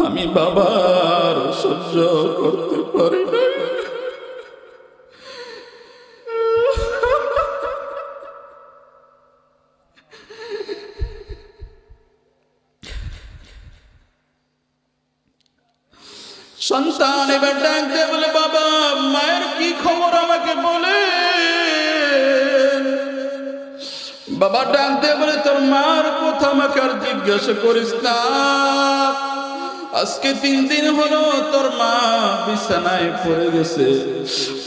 আমি বাবার সহ্য করতে পারি না। সন্তান এবার ডাক দিয়ে বলে, বাবা মায়ের কি খবর আমাকে বলে। বাবা ডাক দিয়ে বলে, তোর মার কথা আমাকে আর জিজ্ঞাসা করিস না। আজকে 3 দিন হলো তোর মা বিছানায় পড়ে গেছে,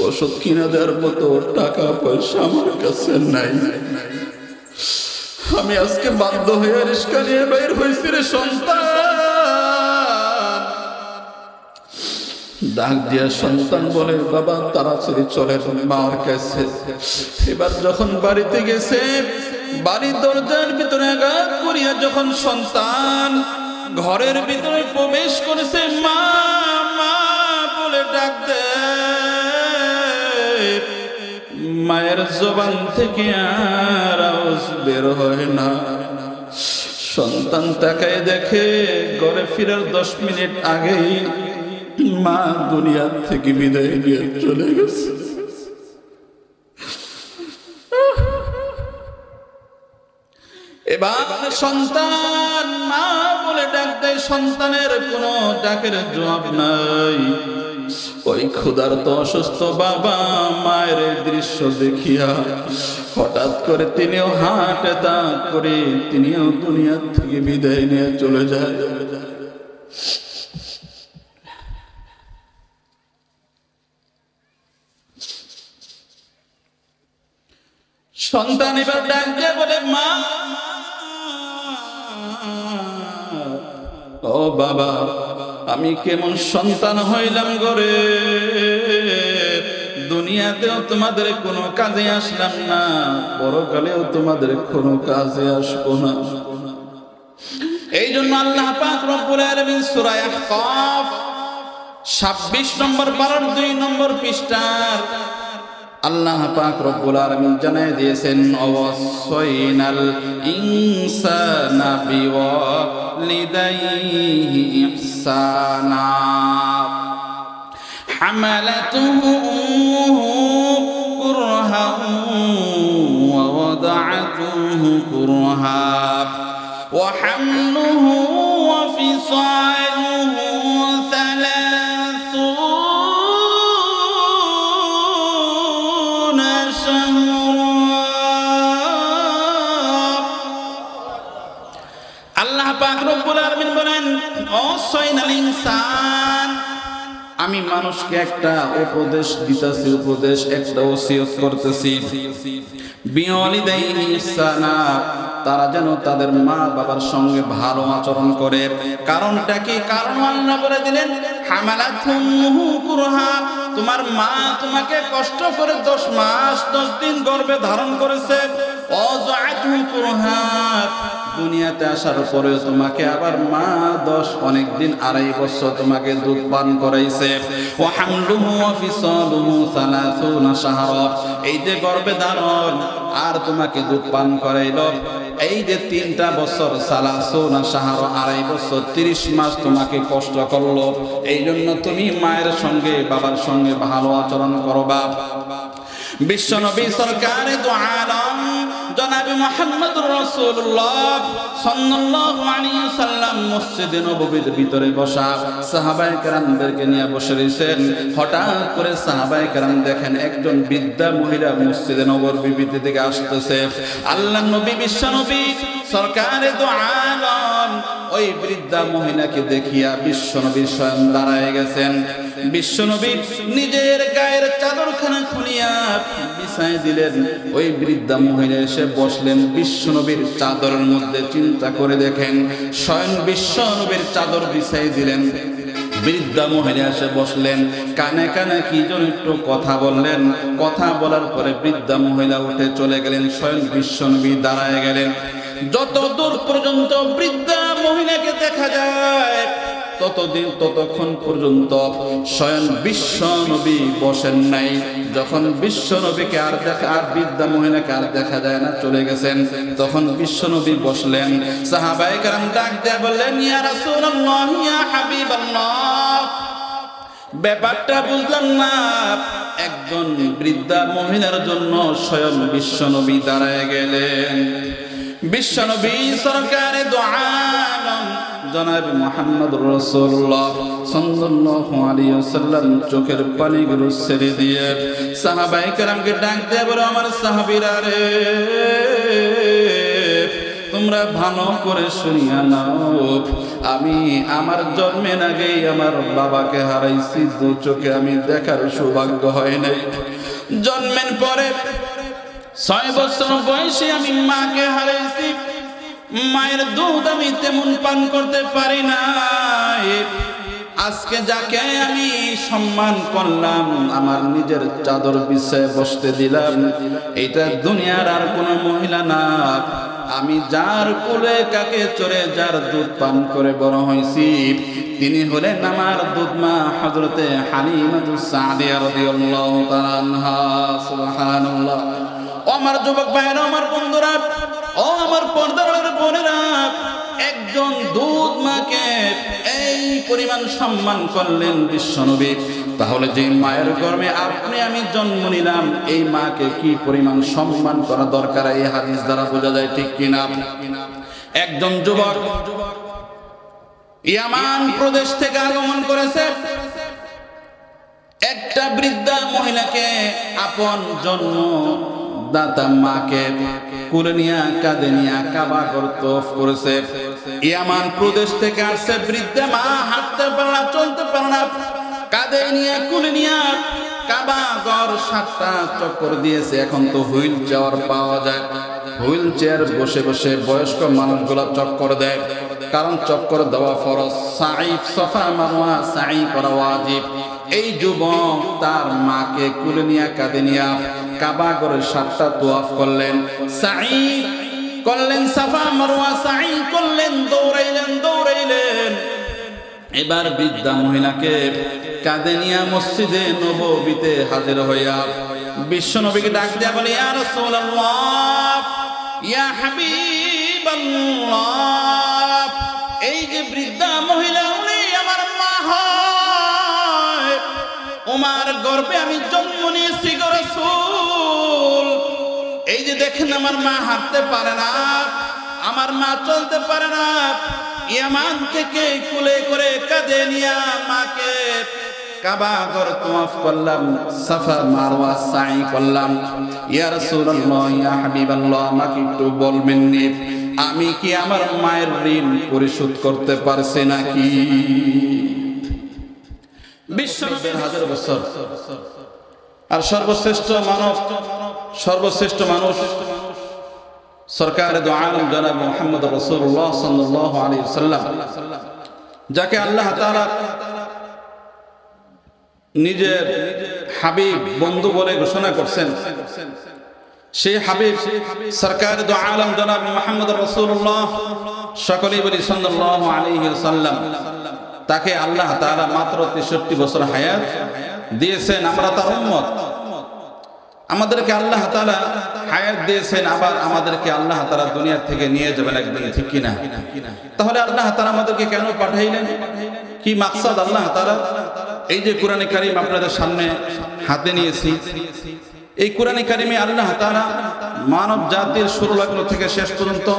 ওষুধ কিনে দেওয়ার মতো টাকা পয়সা আমার কাছে নাই। আমি আজকে বাধ্য হয়ে রিস্কা নিয়ে বের হয়েছি রে সন্তান। ডাক দিয়া সন্তান বলে, বাবা তাড়াতাড়ি চলে মার কাছে। এবার যখন বাড়িতে গেছে, বাড়ির দরজার ভিতরে আঘাত করিয়া যখন সন্তান ঘরের ভিতরে প্রবেশ করেছে, মা মা বলে ডাক দে, মায়ের জবান থেকে আর আওয়াজ বের হয় না। সন্তান তাকায় দেখে ঘরে ফেরার 10 মিনিট আগেই মা দুনিয়া থেকে বিদায় নিয়ে চলে গেছে। এবার সন্তান মা বলে ডাক দেয়, সন্তানের কোনো ডাকের জবাব নাই। ওই ক্ষুধার্ত অসুস্থ বাবা মায়ের দৃশ্য দেখিয়া হঠাৎ করে তিনিও হার্ট অ্যাটাক করে তিনিও দুনিয়া থেকে বিদায় নিয়ে চলে যায়। সন্তান এবার ডাক দিয়ে বলে, মা ও বাবা আমি কেমন সন্তান হইলাম গরে, দুনিয়াতেও তোমাদের কোনো কাজে আসলাম না, পরকালেও তোমাদের কোনো কাজে আসবো না। এই জন্য আল্লাহ পাক রব্বুল আলামিন সূরা আহকাফ 26 নম্বর পারার 2 নম্বর পৃষ্ঠার আল্লাহ পাক রব্বুল আলামিন জানায় দিয়েছেন, ওয়াসাইনাল ইনসানা বিওয়ালিদাইহি ইহসানা হামালাতুহু কুরহান ওয়া ওয়াদাআতুহু কুরহান ওয়া হামলুহু ওয়া ফিসালুহু আমি মানুষকে একটা উপদেশ দিতেছি, উপদেশ একটা ওসিয়ত করতেছি, বিওয়ালিদাইহি ইহসানা, তারা যেন তাদের মা বাবার সঙ্গে ভালো আচরণ করে। কারণটা কি? কারণ আল্লাহ বলে দিলেন, হামালাতুহু কুরহা, তোমার মা তোমাকে কষ্ট করে 10 মাস 10 দিন গর্ভে ধারণ করেছে, ওয়াযাআতুহু কুরহা, দুনিয়াতে আসার পরেও তোমাকে আবার মা অনেক দিন 2.5 বছর তোমাকে দুধ পান করাইছে। ওয়া হামলুহু ওয়া ফিসালুহু 30 শাহরা, এই যে গর্ভে ধারণ আর তোমাকে দুধ পান করাইলো, এই যে 3টা বছর 30 শাহরা 2.5 বছর 30 মাস তোমাকে কষ্ট করলো। এই জন্য তুমি মায়ের সঙ্গে বাবার সঙ্গে ভালো আচরণ করবা। বিশ্বনবী সরকারে দু আলম জনাবে মুহাম্মদুর রাসূলুল্লাহ সাল্লাল্লাহু আলাইহি ওয়াসাল্লাম মসজিদে নববীর ভিতরে বসা সাহাবায়ে কেরামদেরকে নিয়ে বসে রয়েছেন। হঠাৎ করে সাহাবায়ে কেরাম দেখেন একজন বৃদ্ধা মহিলা মসজিদে নববীর ভিতর থেকে আসতেছে। আল্লাহর নবী বিশ্বনবী সরকারে দু আলম ওই বৃদ্ধা মহিলাকে দেখিয়া বিশ্বনবী স্বয়ং দাঁড়ায় গেছেন। বিশ্বনবী নিজের গায়ের চাদরখানা খুলিয়া বিছায় দিলেন। ওই বৃদ্ধা মহিলা এসে বসলেন বিশ্বনবীর চাদরের মধ্যে। চিন্তা করে দেখেন, স্বয়ং বিশ্বনবীর চাদর বিছাই দিলেন, বৃদ্ধা মহিলা এসে বসলেন, কানে কানে কি যেন একটু কথা বললেন। কথা বলার পরে বৃদ্ধা মহিলা উঠে চলে গেলেন, স্বয়ং বিশ্বনবী দাঁড়ায় গেলেন। যত দূর পর্যন্ত বৃদ্ধা মহিলাকে দেখা যায় ততক্ষণ পর্যন্ত স্বয়ং বিশ্ব নবী বসেন নাই। যখন বিশ্ব নবীকে আর বৃদ্ধা মহিলাকে আর দেখা যায় না, চলে গেছেন, তখন বিশ্ব নবী বসলেন। সাহাবায়ে কেরাম ডাক দিয়ে বললেন, ইয়া রাসূলুল্লাহ, ইয়া হাবিবাল্লাহ, ব্যাপারটা বুঝলাম না। একজন বৃদ্ধা মহিলার জন্য স্বয়ং বিশ্ব নবী দাঁড়ায় গেলেন। বিশ্ব নবী সরকারে দো আলম জনাব মুহাম্মদুর রাসূলুল্লাহ সাল্লাল্লাহু আলাইহি ওয়াসাল্লাম চোখের পানিগুলো ছেড়ে দিয়ে সাহাবায়ে কেরামকে ডাক দিয়ে বলে, আমার সাহাবীরা রে, তোমরা ভালো করে শুনিয়া নাও, আমি আমার জন্মের আগেই আমার বাবাকে হারাইছি, দু চোখে আমি দেখার সৌভাগ্য হয় নাই। জন্মের পরে 6 বছর বয়সে আমি মাকে হারাইছি। মায়ের দুধ আমি তেমন পান করতে পারি না। আজকে যাকে আমি সম্মান করলাম, আমার নিজের চাদর বিছায় বসতে দিলাম, এটা দুনিয়ার আর কোনো মহিলা না। আমি যার কোলে কাকে চড়ে যার দুধ পান করে বড় হয়েছি, তিনি হলেন আমার দুধ মা হযরতে হালিমাতুস সাদিয়া রাদিয়াল্লাহু তাআলা আনহা। সুবহানাল্লাহ। ও আমার যুবক ভাইরা, আমার বন্ধুরা, ও আমার পর্দার বোনেরা, একজন দুধ মাকে এই পরিমাণ সম্মান করলেন বিশ্বনবী, তাহলে যে মায়ের গর্ভে আপনি আমি জন্ম নিলাম, এই মাকে কি পরিমাণ সম্মান করা দরকার, এই হাদিস দ্বারা বোঝা যায়, ঠিক কিনা? একজন যুবক ইয়ামান প্রদেশ থেকে আগমন করেছে, একটা বৃদ্ধা মহিলাকে আপন জন্ম দাতা মাকে কুলে নিয়ে কাঁধে নিয়ে কাবা ঘর তওয়াফ করেছে। ইয়ামান প্রদেশ থেকে আসছে বৃদ্ধা মা, হাঁটতে পারে না, চলতে পারে না, কাঁধে নিয়ে কুলে নিয়ে কাবা ঘর 7টা চক্কর দিয়েছে। এখন তো হুইল চেয়ার পাওয়া যায়, হুইল চেয়ার বসে বসে বয়স্ক মানুষগুলা চক্কর দেয়, কারণ চক্কর দেওয়া ফরজ। সাই, সাফা মারওয়া সাই করা ওয়াজিব। এই যুবক তার মাকে কুলে নিয়ে কাঁধে নিয়ে কাবা ঘরের 7টা তওয়াফ করলেন, সাই করলেন, সাফা মারওয়া সাই করলেন, দৌড়াইলেন। এবার বৃদ্ধা মহিলাকে কাঁধে নিয়ে মসজিদে নববীতে হাজির হইয়া বিশ্ব নবীকে ডাক দিয়া বলে, ইয়া রাসূলুল্লাহ, ইয়া হাবিবাল্লাহ, এই যে বৃদ্ধা মহিলা, উনি আমার মা হয়, ওমার গর্ভে আমি জন্ম নিয়েছি গো রাসূল। এই যে দেখেন, আমার মা হাঁটতে পারে না, আমার মা চলতে পারে না, ইয়ামান থেকে কুলে করে কাঁধে নিয়ে মাকে কাবা ঘর তওয়াফ করলাম, সাফা মারওয়া সাই করলাম। ইয়া রাসূলুল্লাহ, ইয়া হাবিবাল্লাহ, আমাকে একটু বলবেন নি, আমি কি আমার মায়ের ঋণ পরিশোধ করতে পারছি নাকি? বিশ্বনবীর 1000 বছর আর সর্বশ্রেষ্ঠ মানুষ সরকারে দো আলম জনাব মুহাম্মদ রাসূলুল্লাহ সাল্লাল্লাহু আলাইহি ওয়াসাল্লাম, যাকে আল্লাহ তাআলা নিজের হাবিব বন্ধু বলে ঘোষণা করছেন, সেই হাবিব সরকারে দো আলম জনাব মুহাম্মদ রাসূলুল্লাহ, সকলেই বলি সাল্লাল্লাহু আলাইহি ওয়াসাল্লাম, তাকে আল্লাহ তাআলা মাত্র 63 বছর হায়াত দিয়েছেন। আমরা তার উম্মত, আমাদেরকে আল্লাহ তাআলা হায়াত দিয়েছেন, আবার আমাদেরকে আল্লাহ তাআলা দুনিয়া থেকে নিয়ে যাবেন একদিন, ঠিক কিনা? তাহলে আল্লাহ তাআলা আমাদেরকে কেন পাঠাইলেন, কি মাকসাদ আল্লাহ তাআলা? এই যে কোরআনে কারীম আপনাদের সামনে হাতে নিয়েছি, এই কোরআনে কারীমে আল্লাহ তাআলা মানব জাতির শুরু লগ্ন থেকে শেষ পর্যন্ত,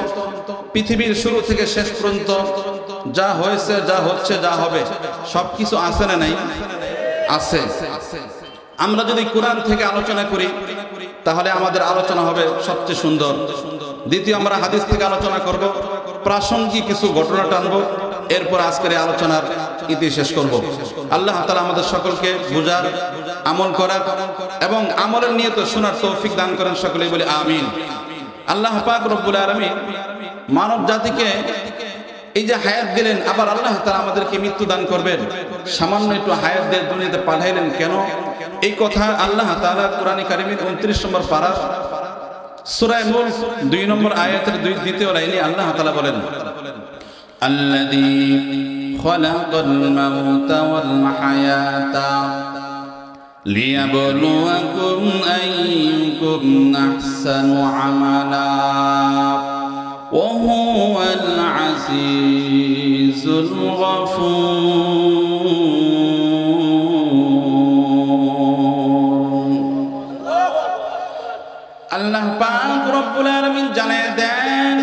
পৃথিবীর শুরু থেকে শেষ পর্যন্ত যা হয়েছে, যা হচ্ছে, যা হবে, সবকিছু আছে না নাই? আছে। আমরা যদি কোরআন থেকে আলোচনা করি, তাহলে আমাদের আলোচনা হবে সবচেয়ে সুন্দর। দ্বিতীয়, আমরা হাদিস থেকে আলোচনা করব, প্রাসঙ্গিক কিছু ঘটনা টানবো, এরপর আজকের আলোচনার ইতি শেষ করব। আল্লাহ তাআলা আমাদের সকলকে বুঝার, আমল করার এবং আমলের নিয়ত শোনার তৌফিক দান করেন, সকলেই বলি আমিন। আল্লাহ পাক রব্বুল আলামিন মানব জাতিকে এই যে হায়াত দিলেন, আবার আল্লাহ তাআলা আমাদেরকে মৃত্যু দান করবেন, সামান্য একটু হায়াত দিয়ে দুনিয়াতে পাঠাইলেন কেন? এই কথা আল্লাহ তাআলা কোরআনে কারীমের 29 নম্বর পারা সূরা মুলক 2 নম্বর আয়াতের 2 দ্বিতীয় লাইনে আল্লাহ তাআলা বলেন, আল্লাযী খালাকাল মাউতা ওয়াল হায়াতা লিয়াবলুয়াকুম আইয়ুকুম আহসানু আমালা ওয়া হুয়াল আজিজুল গফুর। আল্লাহ পাক রব্বুল আলামিন জানায় দেন,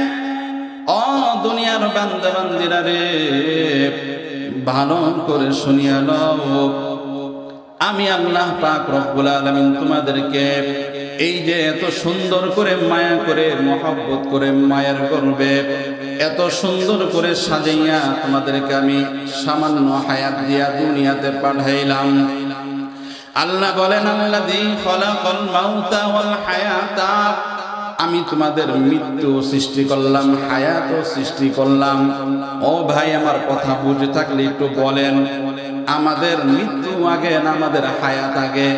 ও দুনিয়ার বান্দা বান্দিরা রে, ভালো করে শুনিয়া লও, আমি আল্লাহ পাক রব্বুল আলামিন তোমাদেরকে এই যে এত সুন্দর করে মায়া করে মহব্বত করে মায়ের করবে, এত সুন্দর করে সাজাইয়া তোমাদেরকে আমি সামান্য হায়াত দিয়া দুনিয়াতে পাঠাইলাম। আল্লাহ বলেন, আল্লাযী খালাকাল মাউতা ওয়াল হায়াতা, আমি তোমাদের মৃত্যু সৃষ্টি করলাম, হায়াতও সৃষ্টি করলাম। ও ভাই, আমার কথা বুঝে থাকলে একটু বলেন, আমাদের মৃত্যু আগে না আমাদের হায়াত আগে?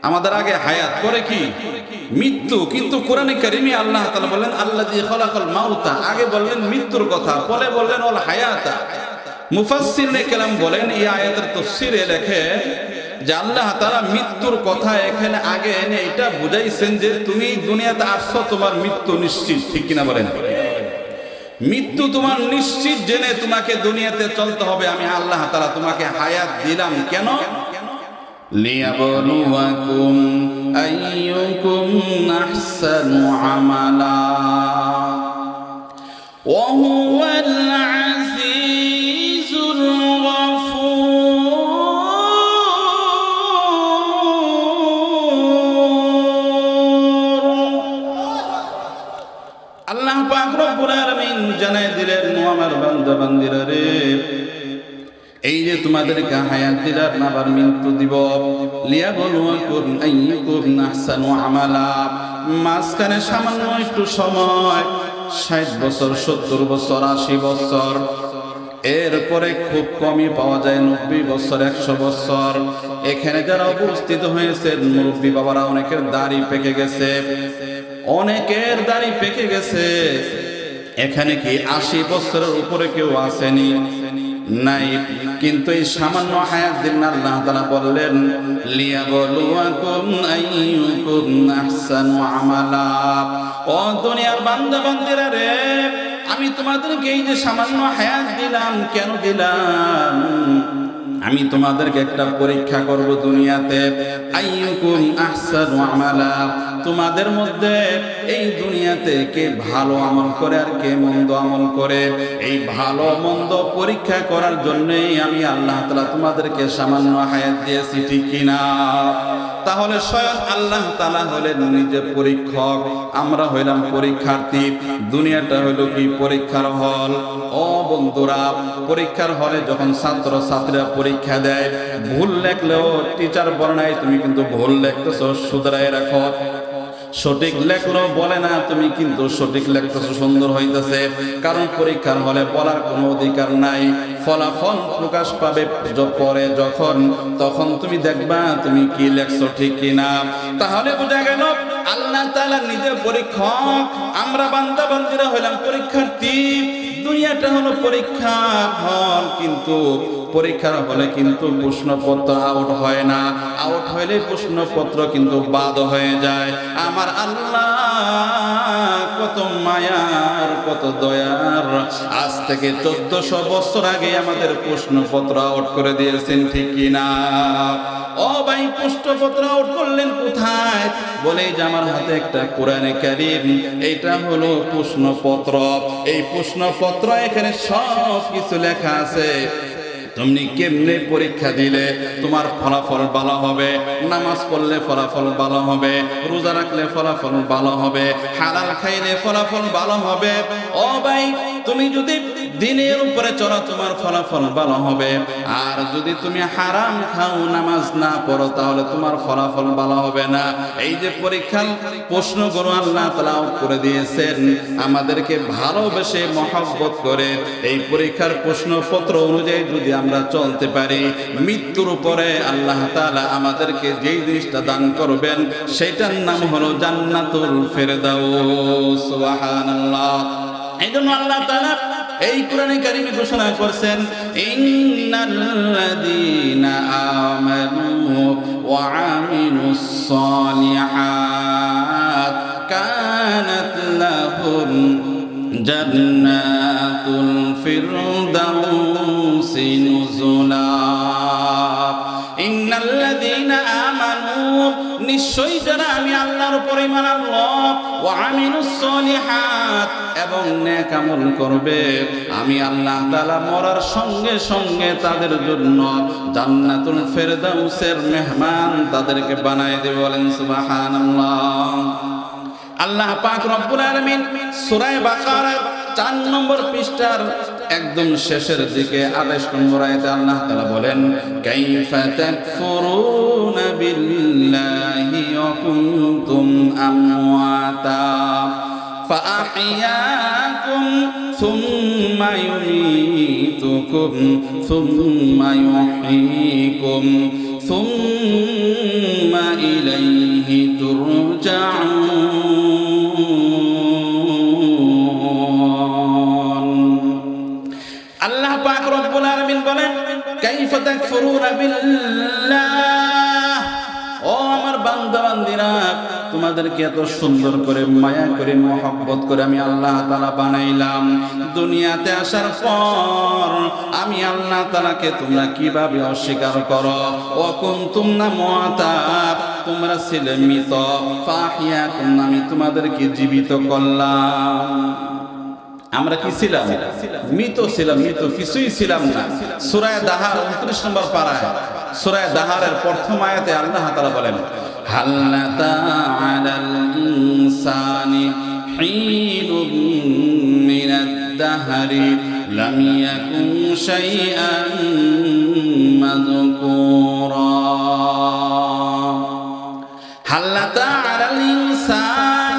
আমাদের আগে হায়াত, পরে কি মৃত্যু। কিন্তু কোরআনে কারিমে আল্লাহ তাআলা বলেন আল্লাযী খালাকাল মাউতা, আগে বললেন মৃত্যুর কথা, পরে বললেন ওয়াল হায়াতা। মুফাসসিরনে কেরাম বলেন, এই আয়াতের তাফসীরে লেখে যে আল্লাহ তাআলা মৃত্যুর কথা এখানে আগে এনে এটা বুঝাইছেন যে তুমি দুনিয়াতে আসছো, তোমার মৃত্যু নিশ্চিত। ঠিক কিনা বলেন? মৃত্যু তোমার নিশ্চিত জেনে তোমাকে দুনিয়াতে চলতে হবে। আমি আল্লাহ তাআলা তোমাকে হায়াত দিলাম কেন? লিয়াবলুয়াকুম আইয়ুকুম আহসানু আমালা ওয়া হুয়াল আজিজুল আল্লাহ পাক রব্বুল আলামিন জানায় দিলেন, আমার বান্দা বান্দিরা রে, এই যে তোমাদেরকে হায়াত দিলাম, আবার মৃত্যু দিব। লিয়াবলুয়াকুম আইয়ুকুম আহসানু আমালা, মাঝখানে সামান্য একটু সময়, 60 বছর, 70 বছর, 80 বছর, এরপরে খুব কমই পাওয়া যায় 90 বছর, 100 বছর। এখানে যারা উপস্থিত হয়েছে মুরব্বী বাবারা, অনেকের দাড়ি পেকে গেছে, অনেকের দাড়ি পেকে গেছে। এখানে কি 80 বছরের উপরে কেউ আসেনি? নাই। কিন্তু এই সামান্য হায়াত দিন আল্লাহ তাআলা বললেন লিয়াবলুয়াকুম আইয়ুকুম আহসানু আমালা। ও দুনিয়ার বান্দা বান্দিরা রে, আমি তোমাদেরকে এই যে সামান্য হায়াত দিলাম, কেন দিলাম? আমি তোমাদেরকে একটা পরীক্ষা করব দুনিয়াতে। আইয়ুকুম আহসানু আমালা, তোমাদের মধ্যে এই দুনিয়াতে কে ভালো আমল করে আর কে মন্দ আমল করে, এই ভালো মন্দ পরীক্ষা করার জন্যই আমি আল্লাহ তাআলা তোমাদেরকে সামান্য হায়াত দিয়েছি। ঠিক কিনা? তাহলে স্বয়ং আল্লাহ তাআলা হলেন নিজে পরীক্ষক, আমরা হইলাম পরীক্ষার্থী। দুনিয়াটা হইল কি পরীক্ষার হল। ও বন্ধুরা, পরীক্ষার হলে যখন ছাত্র ছাত্রীরা পরীক্ষা দেয়, ভুল লেখলেও টিচার বর্ণায় তুমি কিন্তু ভুল লিখতেছো, শুধরায় রাখো। সঠিক লেখলো বলে না তুমি কিন্তু সঠিক লেখতেছো, সুন্দর হইতেছে। কারণ পরীক্ষার হলে বলার কোনো অধিকার নাই। ফলাফল প্রকাশ পাবে পরে যখন, তখন তুমি দেখবা তুমি কি লেখছো ঠিক কিনা। তাহলে বোঝা গেল আল্লাহ তাআলা নিজে পরীক্ষক, আমরা বান্দা বান্দিরা হইলাম পরীক্ষার্থী। দুনিয়াটা হলো পরীক্ষার হল, কিন্তু পরীক্ষার হলে কিন্তু প্রশ্নপত্র আউট হয় না। আউট হইলে প্রশ্নপত্র কিন্তু বাদ হয়ে যায়। আমার আল্লাহ কত মায়ার, কত দয়ার। আজ থেকে 1400 বছর আগে আমাদের প্রশ্নপত্র আউট করে দিয়েছেন। ঠিক কিনা? ও ভাই, প্রশ্নপত্র আউট করলেন কোথায়? বলে যে আমার হাতে একটা কোরআনে কারীম, এইটা হলো প্রশ্নপত্র। এই প্রশ্নপত্র এখানে সব কিছু লেখা আছে। তুমি কেমনে পরীক্ষা দিলে তোমার ফলাফল ভালো হবে, নামাজ পড়লে ফলাফল ভালো হবে, রোজা রাখলে ফলাফল ভালো হবে, হালাল খাইলে ফলাফল ভালো হবে। ও ভাই, তুমি যদি দিনের উপরে চলো তোমার ফলাফল ভালো হবে, আর যদি তুমি হারাম খাও, নামাজ না পড়ো, তাহলে তোমার ফলাফল ভালো হবে না। এই যে পরীক্ষার প্রশ্নগুলো আল্লাহ তাআলা করে দিয়েছেন আমাদেরকে ভালোবেসে মহব্বত করে, এই পরীক্ষার প্রশ্নপত্র অনুযায়ী যদি আমরা চলতে পারি, মৃত্যুর উপরে আল্লাহ তাআলা আমাদেরকে যেই জিনিসটা দান করবেন সেটার নাম হলো জান্নাতুল ফেরদাউস। সুবহানাল্লাহ। এই জন্য আল্লাহ তাআলা এই কোরআনে কারীমে ঘোষণা করছেন ইন্নাল্লাযীনা আমানু ওয়া আমিলুস সালিহাত কানাত লাহুম জান্নাতুল ফিরদাউসি নুজুলা। ইন্নাল্লাযীনা আমানু, নিশ্চয়ই যারা আমি আল্লাহর উপর ঈমান আনলো, ওয়া আমিলুস সলিহাত, এবং নেক আমল করবে, আমি আল্লাহ তাআলা মরার সঙ্গে সঙ্গে তাদের জন্য জান্নাতুল ফিরদাউসের মেহমান তাদেরকে বানায় দেব। বলেন সুবহানাল্লাহ। আল্লাহ পাক রব্বুল আলামিন সূরা বাকারা 4 নম্বর পৃষ্ঠার একদম শেষের দিকে 28 নম্বর আয়াতে আল্লাহ তাআলা বলেন, কাইফা তাকফুরুনা বিল্লাহি ওয়া কুনতুম আমওয়াতা ফাআহইয়াকুম সুম্মা ইউমীতুকুম সুম্মা ইউহয়ীকুম সুম্মা ইলাইহি তুরজাউন। আল্লাহ পাক রব্বুল আলামিন বলেন, কাইফা তাকফুরুনা বিল্লাহ, ও আমার বান্দা বান্দিরা, তোমাদেরকে এত সুন্দর করে মায়া করে মহব্বত করে আমি আল্লাহ তাআলা বানাইলাম। দুনিয়াতে আসার পর আমি আল্লাহ তাআলাকে তোমরা কিভাবে অস্বীকার করো? ওয়া কুনতুম আমওয়াতা, তোমরা ছিলে মৃত, ফাহিয়াকুম, আমি তোমাদেরকে জীবিত করলাম। আমরা কি ছিলাম? মৃত ছিলাম, মৃত কিছুই ছিলাম না। সূরা দাহার 29 নম্বর পারায়, সূরা দাহারের প্রথম আয়াতে আল্লাহ তাআলা বলেন, হাল আতা আলাল ইনসানি হিনুম মিনাদ দাহরি লাম ইয়াকুন শাইআন মাযকুরা। হাল আতা আলাল ইনসান,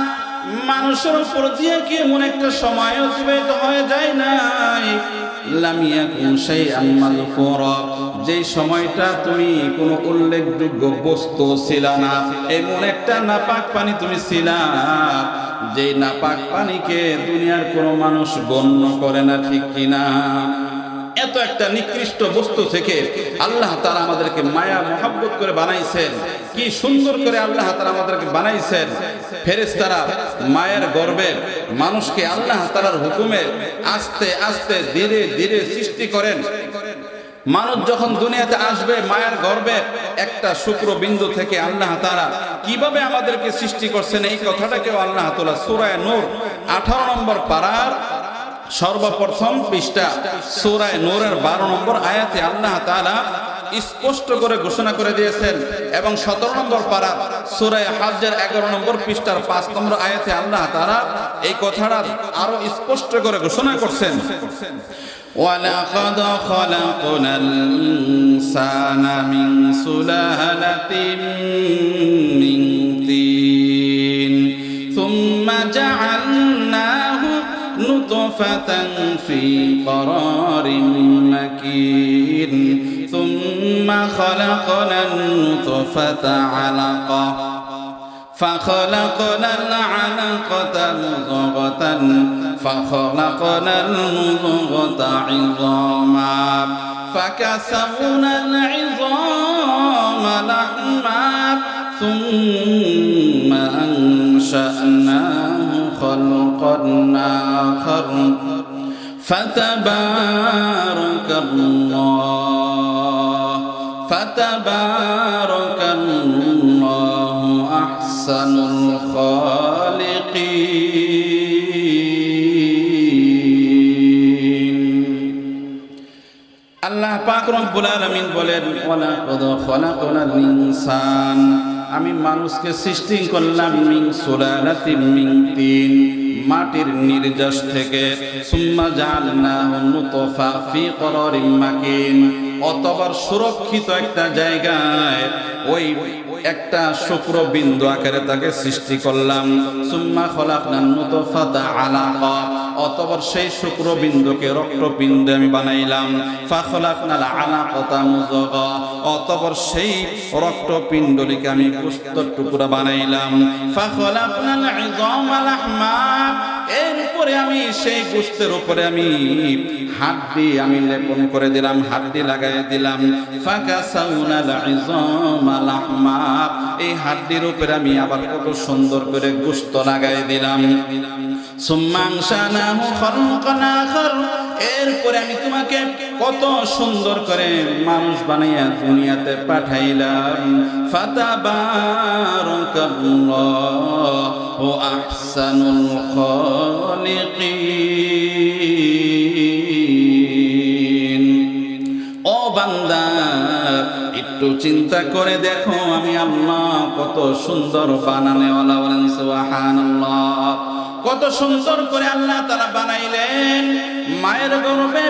মানুষের উপর দিয়ে কি এমন একটা সময় অতিবাহিত হয়ে যায় নাই, লাম ইয়াকুন শাইআন মাযকুরা, যেই সময়টা তুমি কোনো উল্লেখযোগ্য বস্তু ছিলা না, এমন একটা নাপাক পানি তুমি ছিলা, যেই নাপাক পানিকে দুনিয়ার কোনো মানুষ গণ্য করে না, ঠিক কিনা? এত একটা নিকৃষ্ট বস্তু থেকে আল্লাহ তাআলা আমাদেরকে মায়া মহব্বত করে বানাইছেন। কি সুন্দর করে আল্লাহ তাআলা আমাদেরকে বানাইছেন। ফেরেশতারা মায়ের গর্ভে মানুষকে আল্লাহ তাআলার হুকুমে আস্তে আস্তে ধীরে ধীরে সৃষ্টি করেন। মানুষ যখন দুনিয়াতে আসবে মায়ের গর্ভে একটা শুক্রবিন্দু থেকে আল্লাহ তাআলা কিভাবে আমাদেরকে সৃষ্টি করছেন, এই কথাটাকেও আল্লাহ তাআলা সূরা নূর 18 নম্বর পারার সর্বপ্রথম পৃষ্ঠা সূরা নূরের 12 নম্বর আয়াতে আল্লাহ তাআলা স্পষ্ট করে ঘোষণা করে দিয়েছেন। এবং 17 নম্বর পারা সূরা হজ্জের 11 নম্বর পৃষ্ঠার 5 নম্বর আয়াতে আল্লাহ তাআলা এই কথাটা আরো স্পষ্ট করে ঘোষণা করছেন, ওয়ালাকাদ খালাকনাল ইনসানা মিন সুলালাতিন মিন তিন সুম্মা জাআলনাহু নুতফাতান ফি قرارিন মাকিন সুম্মা খালাকনান নুতফাতা আলাকা فخلقنا العلقة مضغة فخلقنا المضغة عظاما فكسونا العظام لحما ثم أنشأناه خلقا آخر فتبارك الله أحسن الخالقين। আল্লাহ পাক রব্বুল আলামিন বলেন, ওয়ালাকাদ খালাকনাল ইনসান, আমি মানুষকে সৃষ্টি করলাম মিন সুলালাতিন মিন তিন, মাটির নির্যাস থেকে, সুম্মা জাআলনাহু নুতফা ফি قرارিন মাকিন, অতঃপর সুরক্ষিত একটা জায়গায় ওই একটা শুক্রবিন্দু আকারে তাকে সৃষ্টি করলাম। সুম্মা খলাকনান নুতফাতা আলাকা, অতঃপর সেই শুক্রবিন্দুকে রক্তপিণ্ড আমি বানাইলাম। ফাখলাকনাল আলাকাতা মুযগা, অতঃপর সেই রক্তপিণ্ডটিকে আমি গোশতের টুকরা বানাইলাম। ফাখলাকনাল ইযামা লাহমা, এরপরে আমি সেই গোশতের উপরে আমি হাড্ডি আমি লেপন করে দিলাম, হাড্ডি লাগাই দিলাম। ফাকাসাউনাল ইযামা লাহমা, এই হাড্ডির উপরে আমি আবার কত সুন্দর করে গোশত লাগাই দিলাম। সুম্মা আনশানাহু খালকান আখার, এরপরে আমি তোমাকে কত সুন্দর করে মানুষ বানাইয়া দুনিয়াতে পাঠাইলাম। ফাতাবারাকাল্লাহু আহসানুল খালিকিন। ও বান্দা, একটু চিন্তা করে দেখো আমি আল্লাহ কত সুন্দর বানানেওয়ালা। বলেন সুবহানাল্লাহ। কত সুন্দর করে আল্লাহ তাআলা বানাইলেন মায়ের গর্ভে।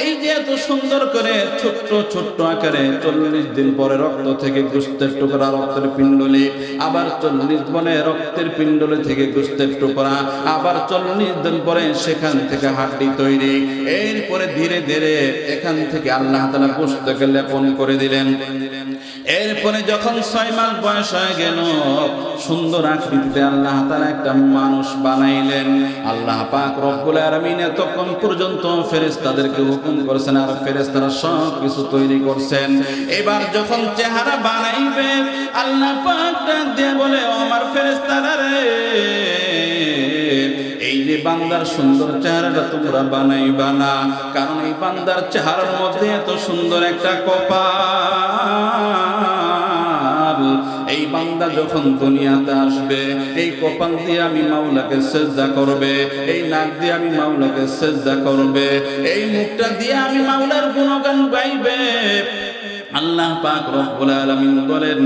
এই যে এত সুন্দর করে ছোট্ট ছোট্ট আকারে 40 দিন পরে রক্ত থেকে গোশতের টুকরা, রক্তের পিণ্ডলি, আবার 40 দিনে রক্তের পিণ্ডলি থেকে গোশতের টুকরা, আবার 40 দিন পরে সেখান থেকে হাড্ডি তৈরি। এরপরে ধীরে ধীরে এখান থেকে আল্লাহ তাআলা গোশতকে লেপন করে দিলেন। এরপরে যখন 6 মাস বয়স হয়ে গেল, সুন্দর আকৃতিতে আল্লাহ তাআলা একটা মানুষ বানাইলেন। আল্লাহ পাক রব্বুল আলামিন এতক্ষণ পর্যন্ত ফেরেশতাদেরকে হুকুম করেছেন, আর ফেরেশতারা সব কিছু তৈরি করছেন। এবার যখন চেহারা বানাইবে, আল্লাহ পাক ডাক দিয়ে বলে, ও আমার ফেরেশতারা রে, এই যে বান্দার সুন্দর চেহারাটা তোমরা বানাইবা না, কারণ এই বান্দার চেহারার মধ্যে এত সুন্দর একটা কপাল। এই বান্দা যখন দুনিয়াতে আসবে, এই কপাল দিয়ে আমি মাওলাকে সিজদা করবে, এই নাক দিয়ে আমি মাওলাকে সিজদা করবে, এই মুখটা দিয়ে আমি মাওলার গুণগান গাইবে। আল্লাহ পাক রব্বুল আলামিন বলেন,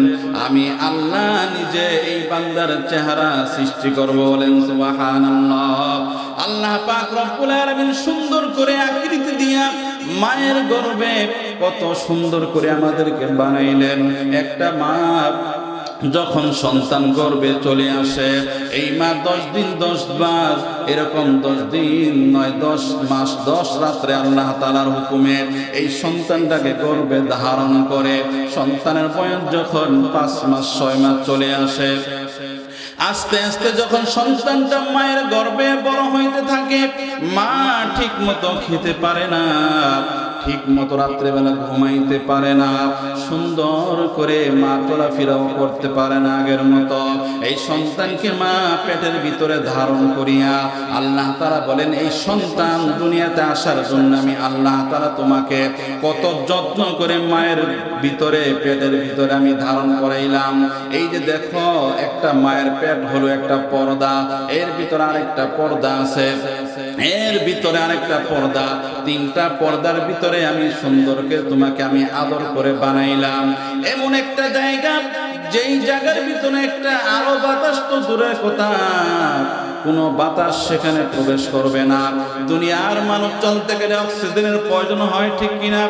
আমি আল্লাহ নিজে এই বান্দার চেহারা সৃষ্টি করব। বলেন সুবহানাল্লাহ। আল্লাহ পাক রব্বুল আলামিন সুন্দর করে আকৃতি দিয়া মায়ের গর্ভে কত সুন্দর করে আমাদেরকে বানাইলেন। একটা মা যখন সন্তান গর্ভে চলে আসে, এই মা 10 দিন 10 মাস, এরকম 10 দিন নয় 10 মাস 10 রাত্রে আল্লাহ তাআলার হুকুমে এই সন্তানটাকে গর্ভে ধারণ করে। সন্তানের বয়স যখন 5 মাস 6 মাস চলে আসে, আস্তে আস্তে যখন সন্তানটা মায়ের গর্ভে বড় হইতে থাকে, মা ঠিক মতো খেতে পারে না, ঠিক মতো রাত্রেবেলা ঘুমাইতে পারে না, সুন্দর করে মা চলাফেরাও করতে পারে না আগের মতো। এই সন্তানকে মা পেটের ভিতরে ধারণ করিয়া আল্লাহ তাআলা বলেন, এই সন্তান দুনিয়াতে আসার জন্য আমি আল্লাহ তাআলা তোমাকে কত যত্ন করে মায়ের ভিতরে, পেটের ভিতরে আমি ধারণ করাইলাম। এই যে দেখো, একটা মায়ের পেট হলো একটা পর্দা, এর ভিতরে আরেকটা পর্দা আছে, এর ভিতরে আরেকটা পর্দা, 3টা পর্দার ভিতরে আমি সুন্দরকে তোমাকে আমি আদর করে বানাইলাম। এমন একটা জায়গা, যেই জায়গার ভিতরে একটা আলো বাতাস তো দূরের কথা, কোনো বাতাস সেখানে প্রবেশ করবে না। দুনিয়ার মানুষ চলতে গেলে অক্সিজেনের প্রয়োজন হয়, ঠিক কিনা?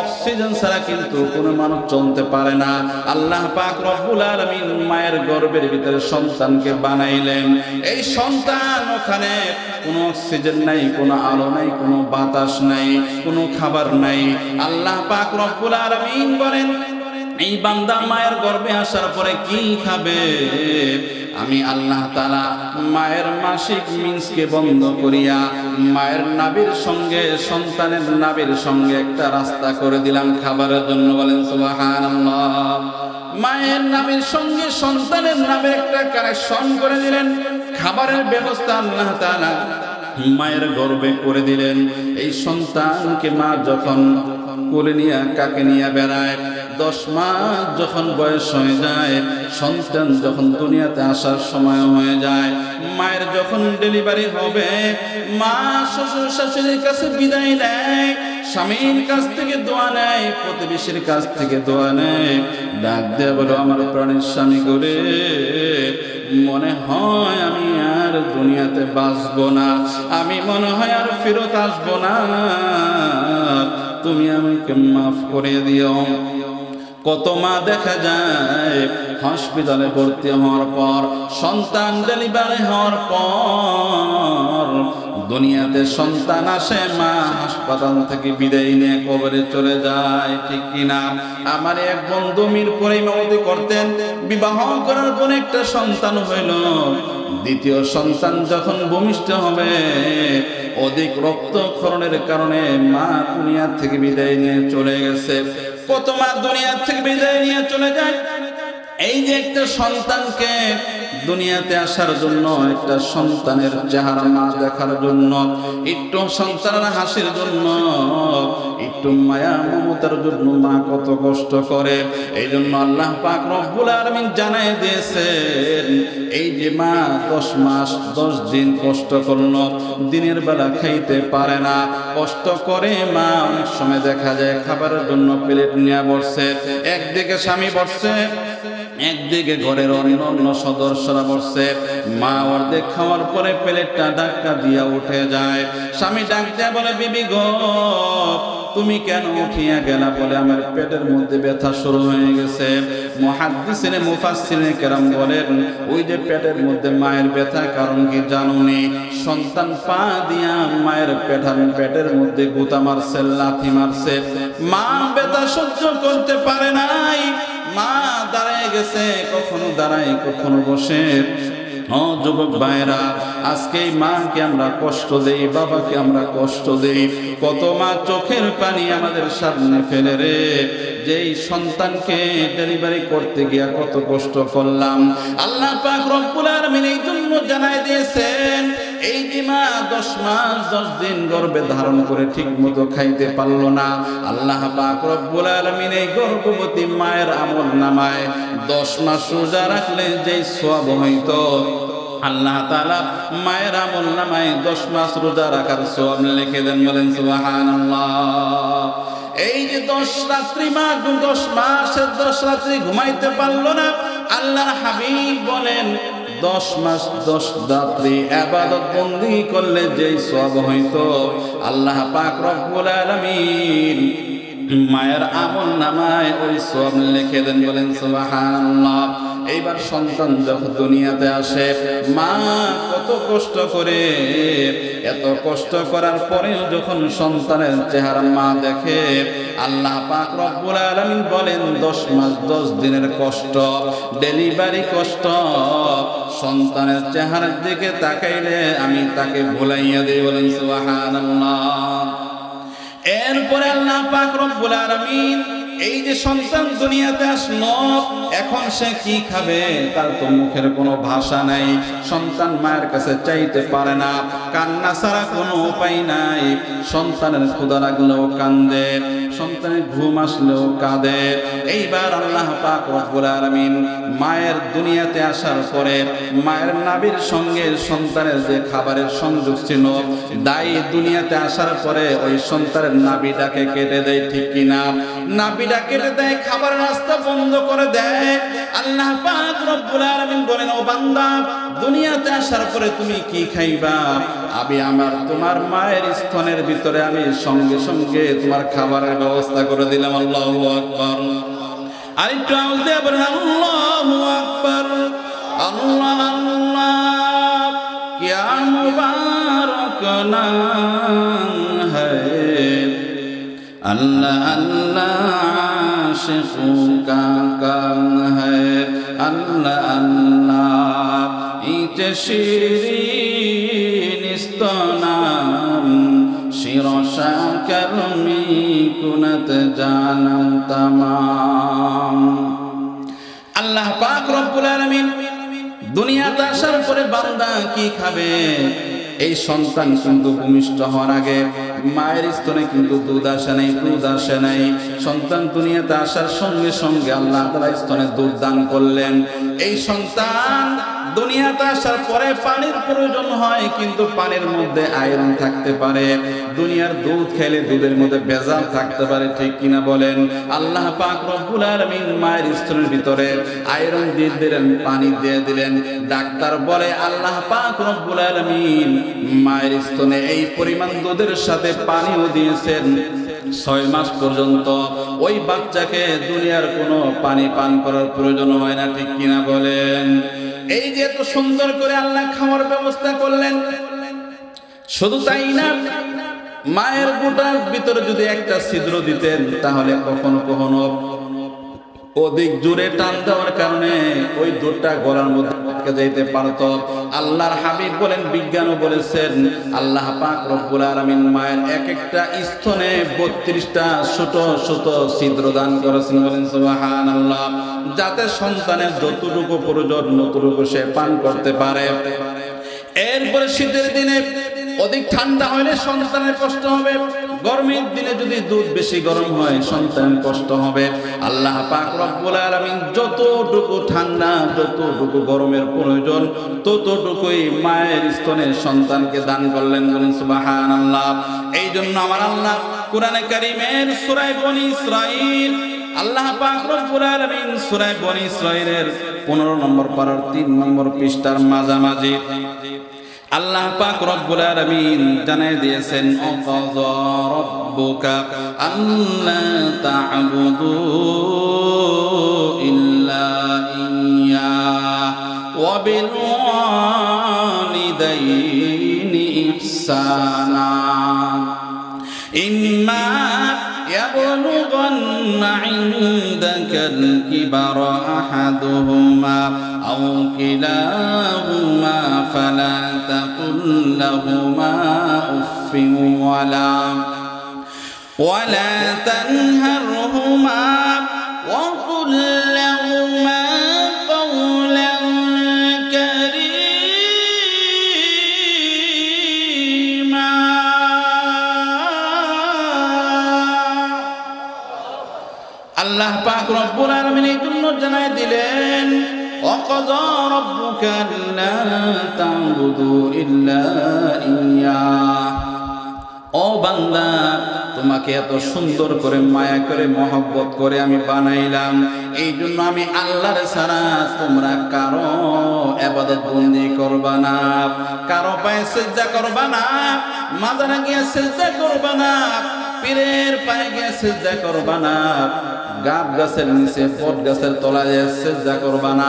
অক্সিজেন ছাড়া কিন্তু কোনো মানুষ চলতে পারে না। আল্লাহ পাক রব্বুল আলামিন মায়ের গর্ভের ভিতরে সন্তানকে বানাইলেন। এই সন্তান, ওখানে কোনো অক্সিজেন নাই, কোনো আলো নাই, কোনো বাতাস নাই, কোনো খাবার নাই। আল্লাহ পাক রব্বুল আলামিন বলেন, এই বান্দা মায়ের গর্ভে আসার পরে কি খাবে? আমি আল্লাহ তাআলা মায়ের মাসিক মিন্সকে বন্ধ করিয়া মায়ের নাভির সঙ্গে, সন্তানের নাভির সঙ্গে একটা রাস্তা করে দিলাম খাবারের জন্য। বলেন সুবহানাল্লাহ। মায়ের নাভির সঙ্গে সন্তানের নাভির একটা কানেকশন করে দিলেন, খাবারের ব্যবস্থা আল্লাহ তাআলা মায়ের গর্ভে করে দিলেন। এই সন্তানকে মা যখন কোলে নিয়ে কাকে নিয়ে বেড়ায়, 10 মাস যখন বয়স হয়ে যায়, সন্তান যখন দুনিয়াতে আসার সময় হয়ে যায়, মায়ের যখন ডেলিভারি হবে, মা শ্বশুর শাশুড়ির কাছে বিদায় নেয়, স্বামীর কাছ থেকে দোয়া নেয়, প্রতিবেশীর কাছ থেকে দোয়া নেয়, ডাক দিয়ে বলো, আমার প্রাণের স্বামী করে মনে হয় আমি আর দুনিয়াতে বাঁচবো না, আমি মনে হয় আর ফেরত আসবো না, তুমি আমাকে মাফ করে দিও। কত মা দেখা যায় হসপিটালে ভর্তি হওয়ার পর, সন্তান ডেলিভারি হওয়ার পর দুনিয়াতে সন্তান আসে, মা হাসপাতাল থেকে বিদায় নিয়ে কবরে চলে যায়, ঠিক কিনা? আমার এক বন্ধু মিরপুরে ইমামতি করতেন, বিবাহ করার পর একটা সন্তান হইল। দ্বিতীয় সন্তান যখন ভূমিষ্ঠ হবে, অধিক রক্তক্ষরণের কারণে মা দুনিয়া থেকে বিদায় নিয়ে চলে গেছে। কত মা দুনিয়া থেকে বিদায় নিয়ে চলে যায়। এই যে একটা সন্তানকে দুনিয়াতে আসার জন্য, একটা সন্তানের চেহারা মা দেখার জন্য, একটু সন্তানের হাসির জন্য, একটু মায়া মমতার জন্য মা কত কষ্ট করে। এই জন্য আল্লাহ পাক রব্বুল আলামিন জানাই দিয়েছেন, এই যে মা 10 মাস 10 দিন কষ্ট করলো, দিনের বেলা খাইতে পারে না, কষ্ট করে মা। অনেক সময় দেখা যায় খাবারের জন্য প্লেট নিয়ে বসছে, একদিকে স্বামী বসছে, একদিকে ঘরের অন্য সদস্যরা বসছে। মা অর্ধেক খাওয়ার পরে প্লেটটা ধাক্কা দিয়া উঠে যায়। স্বামী ডাক দেয়া বলে, বিবি গো তুমি কেন উঠিয়া গেলা? বলে আমার পেটের মধ্যে ব্যথা শুরু হয়ে গেছে। মুহাদ্দিসিনে মুফাসসিরিনে কেরাম বলেন, ওই যে পেটের মধ্যে মায়ের ব্যথা, কারণ কি জানুনি? সন্তান পা দিয়া মায়ের পেটের মধ্যে গুতা মারছে, লাথি মারছে। মা ব্যথা সহ্য করতে পারে নাই, মা দাঁড়ায় গেছে, কখনো দাঁড়ায় কখনো বসে। ও যুবক ভাইরা, আজকে এই মাকে আমরা কষ্ট দেই, বাবাকে আমরা কষ্ট দেই। কত মা চোখের পানি আমাদের সামনে ফেলে রে, যেই সন্তানকে ডেলিভারি করতে গিয়া কত কষ্ট করলাম। আল্লাহ পাক রব্বুল আলামিন এই জন্য জানায় দিয়েছেন, এই যে মা 10 মাস 10 দিন গর্ভে ধারণ করে ঠিক মতো খাইতে পারলো না, আল্লাহ পাক রব্বুল আলামিন এই গর্ভবতী মায়ের আমলনামায় 10 মাস রোজা রাখলে যেই সওয়াব হইতো, আল্লাহ তাআলা মায়ের আমলনামায় 10 মাস রোজা রাখার সওয়াব লিখে দেন। বলেন সুবহানাল্লাহ। এই যে 10 রাত্রি মা 10 মাসের 10 রাত্রি ঘুমাইতে পারলো না, আল্লাহর হাবিব বলেন 10 মাস 10 রাত্রি ইবাদত বন্দি করলে যেই সওয়াব হইতো, আল্লাহ পাক রব্বুল আলামিন মায়ের আমলনামায় ওই সওয়াব লিখে দেন। বলেন সুবহানাল্লাহ। এইবার সন্তান যখন দুনিয়াতে আসে, মা কত কষ্ট করে, এত কষ্ট করার পরেও যখন সন্তানের চেহারা মা দেখে, আল্লাহ পাক রব্বুল আলামিন বলেন 10 মাস 10 দিনের কষ্ট, ডেলিভারি কষ্ট, সন্তানের চেহারার দিকে তাকাইলে আমি তাকে ভুলাইয়া দিই। বলেন সুবহানাল্লাহ। এরপরে আল্লাহ পাক রব্বুল আলামিন এই যে সন্তান দুনিয়াতে আসলো, এখন সে কি খাবে? তার তো মুখের কোনো ভাষা নাই। সন্তান মায়ের কাছে চাইতে পারে না, কান্না ছাড়া কোনো উপায় নাই। সন্তানের ক্ষুধা লাগলেও কান্দে, সন্তানের ঘুম আসলেও কাঁদে। এইবার আল্লাহ পাক রব্বুল আলামিন মায়ের দুনিয়াতে আসার পরে মায়ের নাভির সঙ্গে সন্তানের যে খাবারের সংযোগ ছিল, দাই দুনিয়াতে আসার পরে ওই সন্তানের নাভিটাকে কেটে দেয়, ঠিক কিনা? নাভিটা কেটে দেয়, খাবার রাস্তা বন্ধ করে দেয়। আল্লাহ পাক রব্বুল আলামিন বলেন, ও বান্দা, দুনিয়াতে আসার পরে তুমি কি খাইবা? আমি তোমার মায়ের স্তনের ভিতরে আমি সঙ্গে সঙ্গে তোমার খাবারের ব্যবস্থা করে দিলাম। আল্লাহু আকবার। আরেকটু আওয়াজ দিয়ে বলেন আল্লাহু আকবার। আল্লাহ আল্লাহ কিয়া মুবারক নাম হ্যায়, আল্লাহ আল্লাহ আশিকু কা কাম হ্যায়, আল্লাহ আল্লাহ ইতে শিরিন ইস্তনাম, শিরশা করমি কুনত জানাম তামাম। আল্লাহ পাক রব্বুল আলামিন দুনিয়াতে আসার পরে বান্দা কি খাবে? এই সন্তান কিন্তু ভূমিষ্ঠ হওয়ার আগে মায়ের স্তনে কিন্তু দুধ আসে নাই। সন্তান দুনিয়াতে আসার সঙ্গে সঙ্গে আল্লাহ তাআলা স্তনে দুধ দান করলেন। এই সন্তান দুনিয়াতে আসার পরে পানির প্রয়োজন হয়, কিন্তু পানির মধ্যে আয়রন থাকতে পারে। দুনিয়ার দুধ খেলে দুধের মধ্যে ভেজাল থাকতে পারে, ঠিক কিনা বলেন? আল্লাহ পাক রব্বুল আলামিন মায়ের স্তনের ভিতরে আয়রন দিয়ে দিলেন, পানি দিয়ে দিলেন। ডাক্তার বলে আল্লাহ পাক রব্বুল আলামিন মায়ের স্তনে এই পরিমাণ দুধের সাথে পানিও দিয়েছেন। 6 মাস পর্যন্ত ওই বাচ্চাকে দুনিয়ার কোনো পানি পান করার প্রয়োজন হয় না, ঠিক কিনা বলেন? এই যে এত সুন্দর করে আল্লাহ খাওয়ার ব্যবস্থা করলেন, শুধু তাই না, মায়ের গোটার ভিতরে যদি একটা ছিদ্র দিতেন তাহলে কখনো কখনো অধিক জোরে টান দেওয়ার কারণে ওই দুধটা গলার মধ্যে আটকে যাইতে পারত। আল্লাহর হাবিব বলেন, বিজ্ঞানও বলেছেন, আল্লাহ পাক রব্বুল আলামিন মায়ের এক একটা স্তনে 32টা ছোট ছোট ছিদ্র দান করেছেন। বলেন সুবহানাল্লাহ। যাতে সন্তানের যতটুকু প্রয়োজন ততটুকু সে পান করতে পারে। এরপরে শীতের দিনে অধিক ঠান্ডা হলে সন্তানের কষ্ট হবে, গরমের দিনে যদি দুধ বেশি গরম হয় সন্তানের কষ্ট হবে। আল্লাহ পাক রব্বুল আলামিন যতটুকু ঠান্ডা যতটুকু গরমের প্রয়োজন ততটুকুই মায়ের স্তনে সন্তানকে দান করলেন। বলেন সুবহানাল্লাহ। এই জন্য আমার আল্লাহ কোরআনে কারীমের সূরা বনী ইসরাঈল, আল্লাহ পাক রব্বুল আলামিন সূরা বনী ইসরাঈলের 15 নম্বর পারার 3 নম্বর পৃষ্ঠার মাঝামাঝি আল্লাহ পাক রব্বুল আলামিন জানাই দিয়েছেন, অকাযা রাব্বুকা আল্লা তা'বুদু ইল্লা ইয়্যাহু ওয়া বিল ওয়ালিদাইনি ইহসানা ইম্মা يبلغن عندك الكبر أحدهما أو كلاهما فلا تقل لهما أف ولا تنهرهما وقل لهما قولا كريما। আল্লাহ পাক রব্বুল আলামিন এই জন্য জানাই দিলেন, ওয়াকাযা রাব্বুকা আল্লা তা'বুদু ইল্লা ইয়্যাহু। ও বান্দা, তোমাকে এত সুন্দর করে মায়া করে মহব্বত করে আমি বানাইলাম, এই জন্য আমি আল্লাহর ছাড়া তোমরা কারো ইবাদত বন্দি করবা না, কারো পায়ে সিজদা করবা না, মাজারে গিয়ে সিজদা করবা না, পীরের পায়ে গিয়ে সিজদা করবা না, গাব গাছের নিচে বট গাছের তলায় সিজদা করবা না,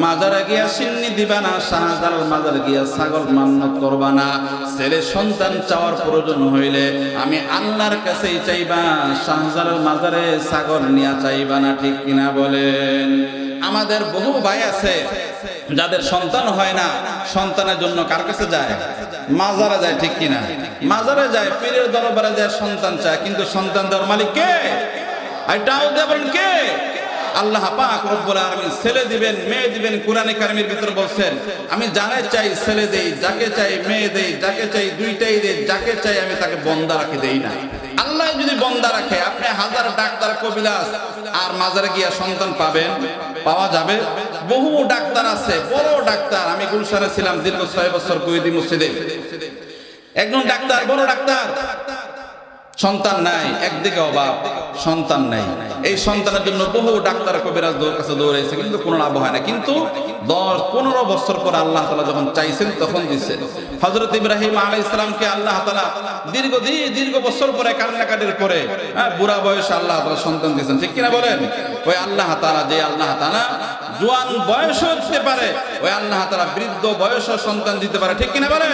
মাজারে গিয়া সিন্নি দিবা না, শাহজালাল মাজারে গিয়া ছাগল মান্নত করবা না। ছেলে সন্তান চাওয়ার প্রয়োজন হইলে আমি আল্লাহর কাছেই চাইবা, শাহজালাল মাজারে ছাগল নিয়া চাইবা না। ঠিক কিনা বলেন? আমাদের বহু ভাই আছে যাদের সন্তান হয় না, সন্তানের জন্য কার কাছে যায়? মাজারে যায়। ঠিক কিনা? মাজারে যায়, পীরের দরবারে যায়, সন্তান চায়, কিন্তু সন্তান দেওয়ার মালিক কে? এটাও দেবেন কে? আল্লাহ পাক রব্বুল আলামিন। ছেলে দিবেন, মেয়ে দিবেন। কোরআনে কারীমের ভিতরে বলছেন, আমি যাকে চাই ছেলে দেই, যাকে চাই মেয়ে দেই, যাকে চাই দুইটাই দেই, যাকে চাই আমি তাকে বন্দা রাখি দেই না। আল্লাহ যদি বন্দা রাখে, আপনি হাজার ডাক্তার কবিলাস আর মাজারে গিয়া সন্তান পাবেন? পাওয়া যাবে? বহু ডাক্তার আছে, বড় ডাক্তার। আমি গুলশানে ছিলাম দীর্ঘ 6 বছর কুয়েতি মসজিদে। একজন ডাক্তার, বড় ডাক্তার, সন্তান নাই, একদিকে অভাব, সন্তান নাই। এই সন্তানের জন্য বহু ডাক্তার কবিরাজ কাছে দৌড়াইছে, কিন্তু কোনো লাভ হয় না। কিন্তু 10-15 বছর পর আল্লাহ তাআলা যখন চাইছেন তখন দিচ্ছেন। হযরত ইব্রাহিম আলাইহিস সালামকে আল্লাহ তাআলা দীর্ঘ বছর পরে কান্নাকাটির পরে বুড়া বয়সে আল্লাহ তাআলা সন্তান দিয়েছেন। ঠিক কিনা বলেন? ওই আল্লাহ তাআলা, যে আল্লাহ তাআলা জোয়ান বয়সে দিতে পারে, ওই আল্লাহ তাআলা বৃদ্ধ বয়সে সন্তান দিতে পারে। ঠিক কিনা বলেন?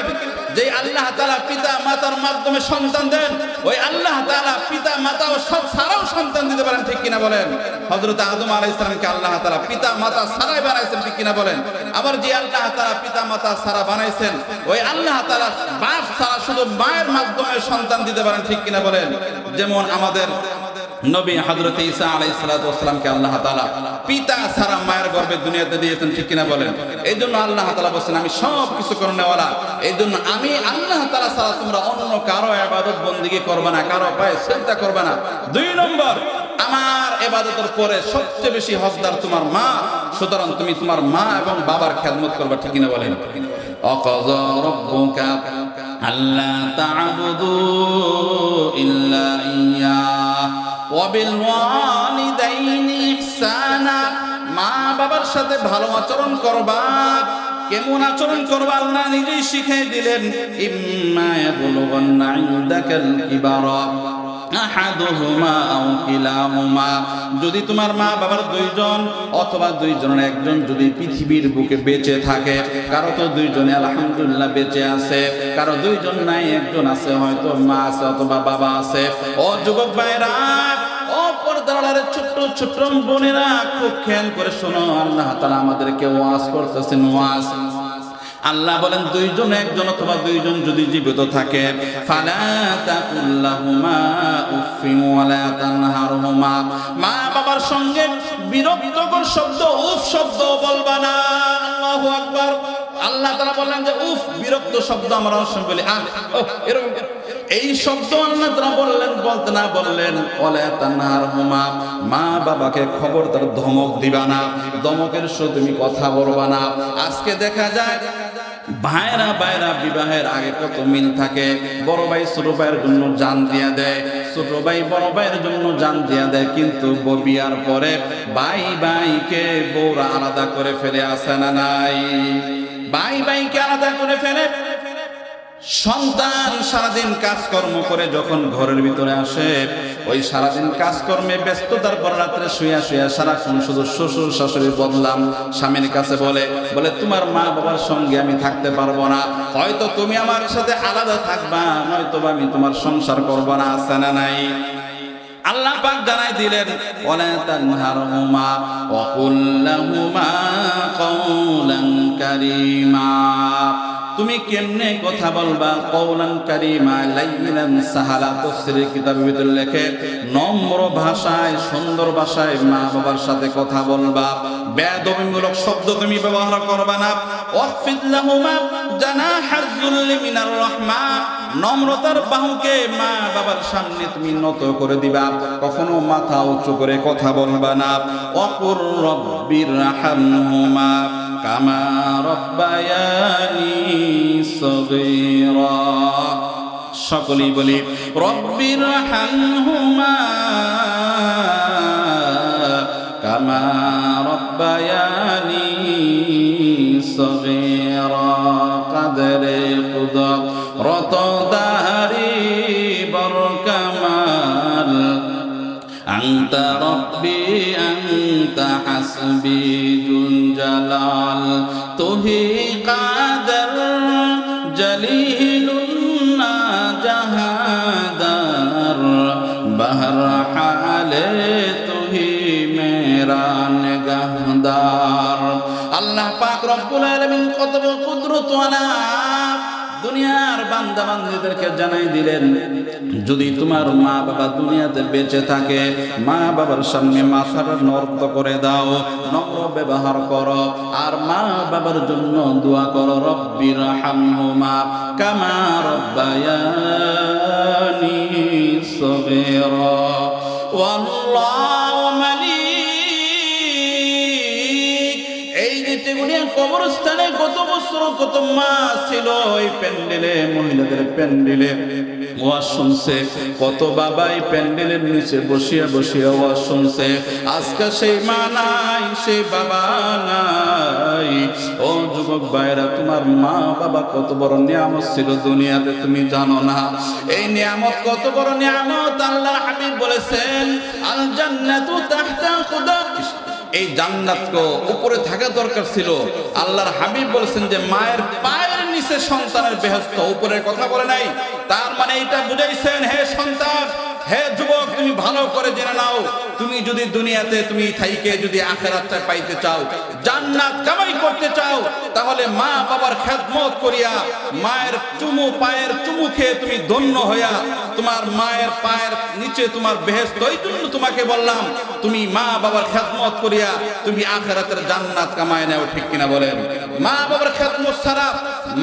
যে আল্লাহ তাআলা পিতা মাতার মাধ্যমে সন্তান দেন, ওই আল্লাহ তাআলা পিতা মাতা ও সব ছাড়াও সন্তান দিতে পারেন। ঠিক কিনা বলেন? হযরত আদম আলাইহিস সালামকে আল্লাহ তাআলা পিতা মাতা ছাড়াই বানাইছেন। ঠিক কিনা বলেন? আবার যে আল্লাহ তাআলা পিতা মাতা ছাড়া বানাইছেন, ওই আল্লাহ তাআলা বাপ ছাড়া শুধু মায়ের মাধ্যমে সন্তান দিতে পারেন। ঠিক কিনা বলেন? যেমন আমাদের নবী হযরত ঈসা আলাইহিস সালাতু ওয়াস সালামকে আল্লাহ তাআলা পিতা ছাড়া মায়ের গর্ভে দুনিয়াতে দিয়েছেন। ঠিক কিনা বলেন? এইজন্য আল্লাহ তাআলা বলেন, আমি সব কিছু করনেওয়ালা, এইজন্য আমি আল্লাহ তাআলা ছাড়া তোমরা অন্য কারো ইবাদত বندگی করবে না, কারো পায়ে সিজদা করবে না। 2 নম্বর, আমার ইবাদতের পরে সবচেয়ে বেশি হকদার তোমার মা, সুতরাং তুমি তোমার মা এবং বাবার খেদমত করবে। ঠিক কিনা বলেন? অকাযা রাব্বুকা আল্লা তা'বুদু ইল্লা ইয়্যাহু ওয়া বিল ওয়ালিদাইনি ইহসানা। মা বাবার সাথে ভালো আচরণ করবা। কেমন আচরণ করবা আল্লাহ নিজেই শিখিয়ে দিলেন। ইম্মা ইয়াবলুগান্না ইনদাকাল কিবারা, আহাদুহুমা আও কিলাহুমা, যদি তোমার মা বাবার দুইজন অথবা দুইজনের একজন যদি পৃথিবীর বুকে বেঁচে থাকে, কারো তো দুইজনে আলহামদুলিল্লাহ বেঁচে আছে, কারো দুইজন নাই, একজন আছে, হয়তো মা আছে অথবা বাবা আছে। ও যুবক ভাইরা, ও পর্দার ছোট্ট ছোট্ট বোনেরা, খুব খেয়াল করে শোনো, আল্লাহ তাআলা আমাদেরকে ওয়াজ করতেছেন, ওয়াজ। আল্লাহ বলেন দুইজন একজন অথবা দুইজন যদি জীবিত থাকে, ফালা তাকুল্লাহুমা উফিন ওয়ালা তানহারহুমা, মা বাবার সঙ্গে বিরক্তকর শব্দ উফ শব্দ বলবা না। আল্লাহু আকবার। আল্লাহ তাআলা বলেন যে উফ, বিরক্ত শব্দ আমরা অবশ্যই বলি, এরকম এই শব্দ আল্লাহ তাআলা বললেন, বলতে না বললেন ওয়ালা তানহারহুমা, মা বাবাকে খবরদার ধমক দিবা না, ধমকের সাথে তুমি কথা বলবা না। আজকে দেখা যায় ভাইরা বিবাহের আগে কত মিল থাকে, বড় ভাই ছোট ভাইয়ের জন্য জান দিয়া দেয়, ছোট ভাই বড় ভাইয়ের জন্য জান দিয়া দেয়, কিন্তু বিয়ার পরে ভাইকে বউরা আলাদা করে ফেলে, আসে না নাই? ভাইকে আলাদা করে ফেলে। সন্তান সারাদিন কাজকর্ম করে যখন ঘরের ভিতরে আসে, ওই সারাদিন কাজকর্মে ব্যস্ততার পর রাত্রে শুয়া সারাক্ষণ শুধু শ্বশুর শাশুড়ির বদলাম স্বামীর কাছে বলে তোমার মা বাবার সঙ্গে আমি থাকতে পারবো না, হয়তো তুমি আমার সাথে আলাদা থাকবা, নয়তো আমি তোমার সংসার করবো না, আছে না নাই? আল্লাহ পাক জানাই দিলেন ওয়ালা তানহারহুমা ওয়া কুল লাহুমা কাওলান কারীমা, তুমি কেমনে কথা বলবা? কওলান কারীমা, লাইয়িনান সাহালা। তাফসীরের কিতাবের ভিতরে লেখে নম্র ভাষায়, সুন্দর ভাষায় মা বাবার সাথে কথা বলবা, বেয়াদবিমূলক শব্দ তুমি ব্যবহার করবা না। ওয়াখফিদ লাহুমা জানাহাজ যুল্লি মিনার রাহমা, নম্রতার বাহুকে মা বাবার সামনে তুমি নত করে দিবা, কখনো মাথা উঁচু করে কথা বলবা না। ওয়াকুর রব্বিরহামহুমা কামা রব্বায়ানি সগীরা, সকলেই বলি রব্বিরহামহুমা কামা রব্বায়ানি সগীরা, কাদরে কুদরত দারি বরকামাল, আনতা রব্বি আনতা হাসবি জুল জালাল, তুহি কাদর জলিলুন না জাহাদার, বহর হালে তুহি মেরা নিগাহদার। আল্লাহ পাক রব্বুল আলামিন কত কুদরতওয়ালা, দুনিয়ার বান্দা বান্দীদেরকে জানাই দিলেন, যদি তোমার মা বাবা দুনিয়াতে বেঁচে থাকে, মা বাবার সামনে মাথাটা নত করে দাও, নম্র ব্যবহার করো, আর মা বাবার জন্য দোয়া করো, রব্বিরহামহুমা কামা রব্বায়ানি সগীরা। ওয়াল্লাহু মালিক। এই যে তেগুনিয়া কবরস্থানে কত বছর কত মাস ছিল, ওই প্যান্ডেলে, মহিলাদের প্যান্ডেলে ওয়াজ শুনছে, কত বাবাই প্যান্ডেলের নিচে বসিয়া ওয়াজ শুনছে। আজকে সেই মা নাই, সেই বাবা নাই। ও যুবক ভাইরা, তোমার মা বাবা কত বড় নিয়ামত ছিল দুনিয়াতে, তুমি জানো না? এই নিয়ামত কত বড় নিয়ামত। আল্লাহর হাবিব বলেছেন আল জান্নাতু তাহতা খুদা, এই জান্নাতকে উপরে থাকা দরকার ছিল। আল্লাহর হাবিব বলেছেন যে মায়ের পায়ের নিচে সন্তানের বেহেশত, উপরের কথা বলে নাই। তার মানে এটা বুঝাইছেন, হে সন্তান, হে যুবক, তুমি ভালো করে জেনে নাও, তুমি যদি দুনিয়াতে তুমি থাইকে যদি আখিরাতটা পাইতে চাও, জান্নাত কামাই করতে চাও, তাহলে মা বাবার খেদমত করিয়া, মায়ের চুমু, পায়ের চুমু খেয়ে তুমি ধন্য হইয়া, তোমার মায়ের পায়ের নিচে তোমার বেহেশত। এই জন্য তোমাকে বললাম, তুমি মা বাবার খেদমত করিয়া তুমি আখিরাতের জান্নাত কামাই নাও, ঠিক কিনা বলেন? মা বাবার খেদমত ছাড়া,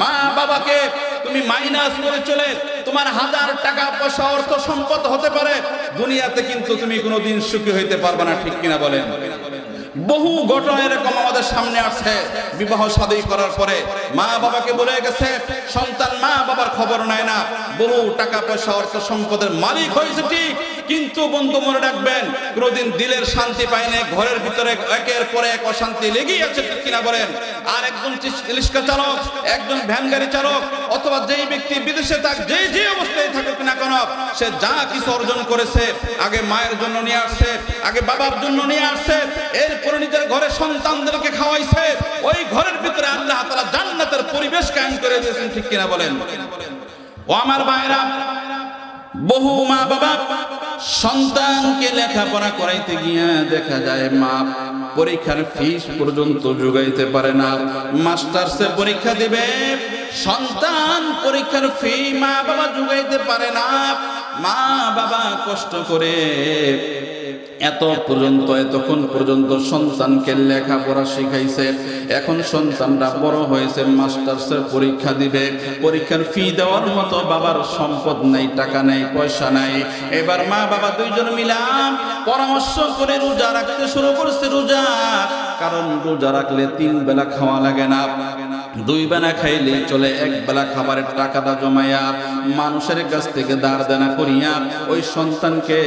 মা বাবাকে তুমি মাইনাস করে চলে, তোমার হাজার টাকা পয়সা অর্থ সম্পদ হতে পারে, দুনিয়াতে কিন্তু তুমি কোনোদিন সুখী হইতে পারবে না, ঠিক কিনা বলেন? বহু ঘটনা এরকম আমাদের সামনে আসছে, বিবাহ শাদী করার পরে মা বাবাকে বলে গেছে, সন্তান মা বাবার খবর নেয় না, বহু টাকা পয়সা অর্থ সম্পদের মালিক হয়েছে ঠিক, কিন্তু বন্ধু মনে রাখবেন, কোনোদিন দিলের শান্তি পায় না, ঘরের ভিতরে একের পরে এক অশান্তি লেগেই আছে, ঠিক কিনা বলেন? আর একজন রিক্সা চালক, একজন ভ্যান গাড়ি চালক, অথবা যেই ব্যক্তি বিদেশে থাক, যে অবস্থায় থাকুক না কেন, সে যা কিছু অর্জন করেছে আগে মায়ের জন্য নিয়ে আসছে, আগে বাবার জন্য নিয়ে আসছে, এরপরে নিজের ঘরে সন্তানদেরকে খাওয়াইছে। ওই ঘরের ভিতরে আল্লাহ তাআলা জান্নাতের পরিবেশ কায়েম করে দিয়েছেন, ঠিক কিনা বলেন? ও আমার ভাইরা, বহু মা বাবা সন্তানকে লেখাপড়া করাইতে গিয়া দেখা যায় মা পরীক্ষার ফিস পর্যন্ত যোগাইতে পারে না। মাস্টার্সে পরীক্ষা দিবে, সন্তান পরীক্ষার ফি মা বাবা যোগাইতে পারে না। মা বাবা কষ্ট করে এতক্ষণ পর্যন্ত সন্তানকে লেখাপড়া শিখাইছে। এখন সন্তানরা বড় হয়েছে, মাস্টার্সের পরীক্ষা দিবে, পরীক্ষার ফি দেওয়ার মতো বাবার সম্পদ নাই, টাকা নাই, পয়সা নাই। এবার মা বাবা দুইজন মিলাম পরামর্শ করে রোজা রাখতে শুরু করছে। রোজা, কারণ রোজা রাখলে 3 বেলা খাওয়া লাগে না, 2 বেলা খাইলে চলে, 1 বেলা খাবারের টাকাটা জমাইয়া মানুষের কাছ থেকে ধার দেনা করিয়া ওই সন্তানকে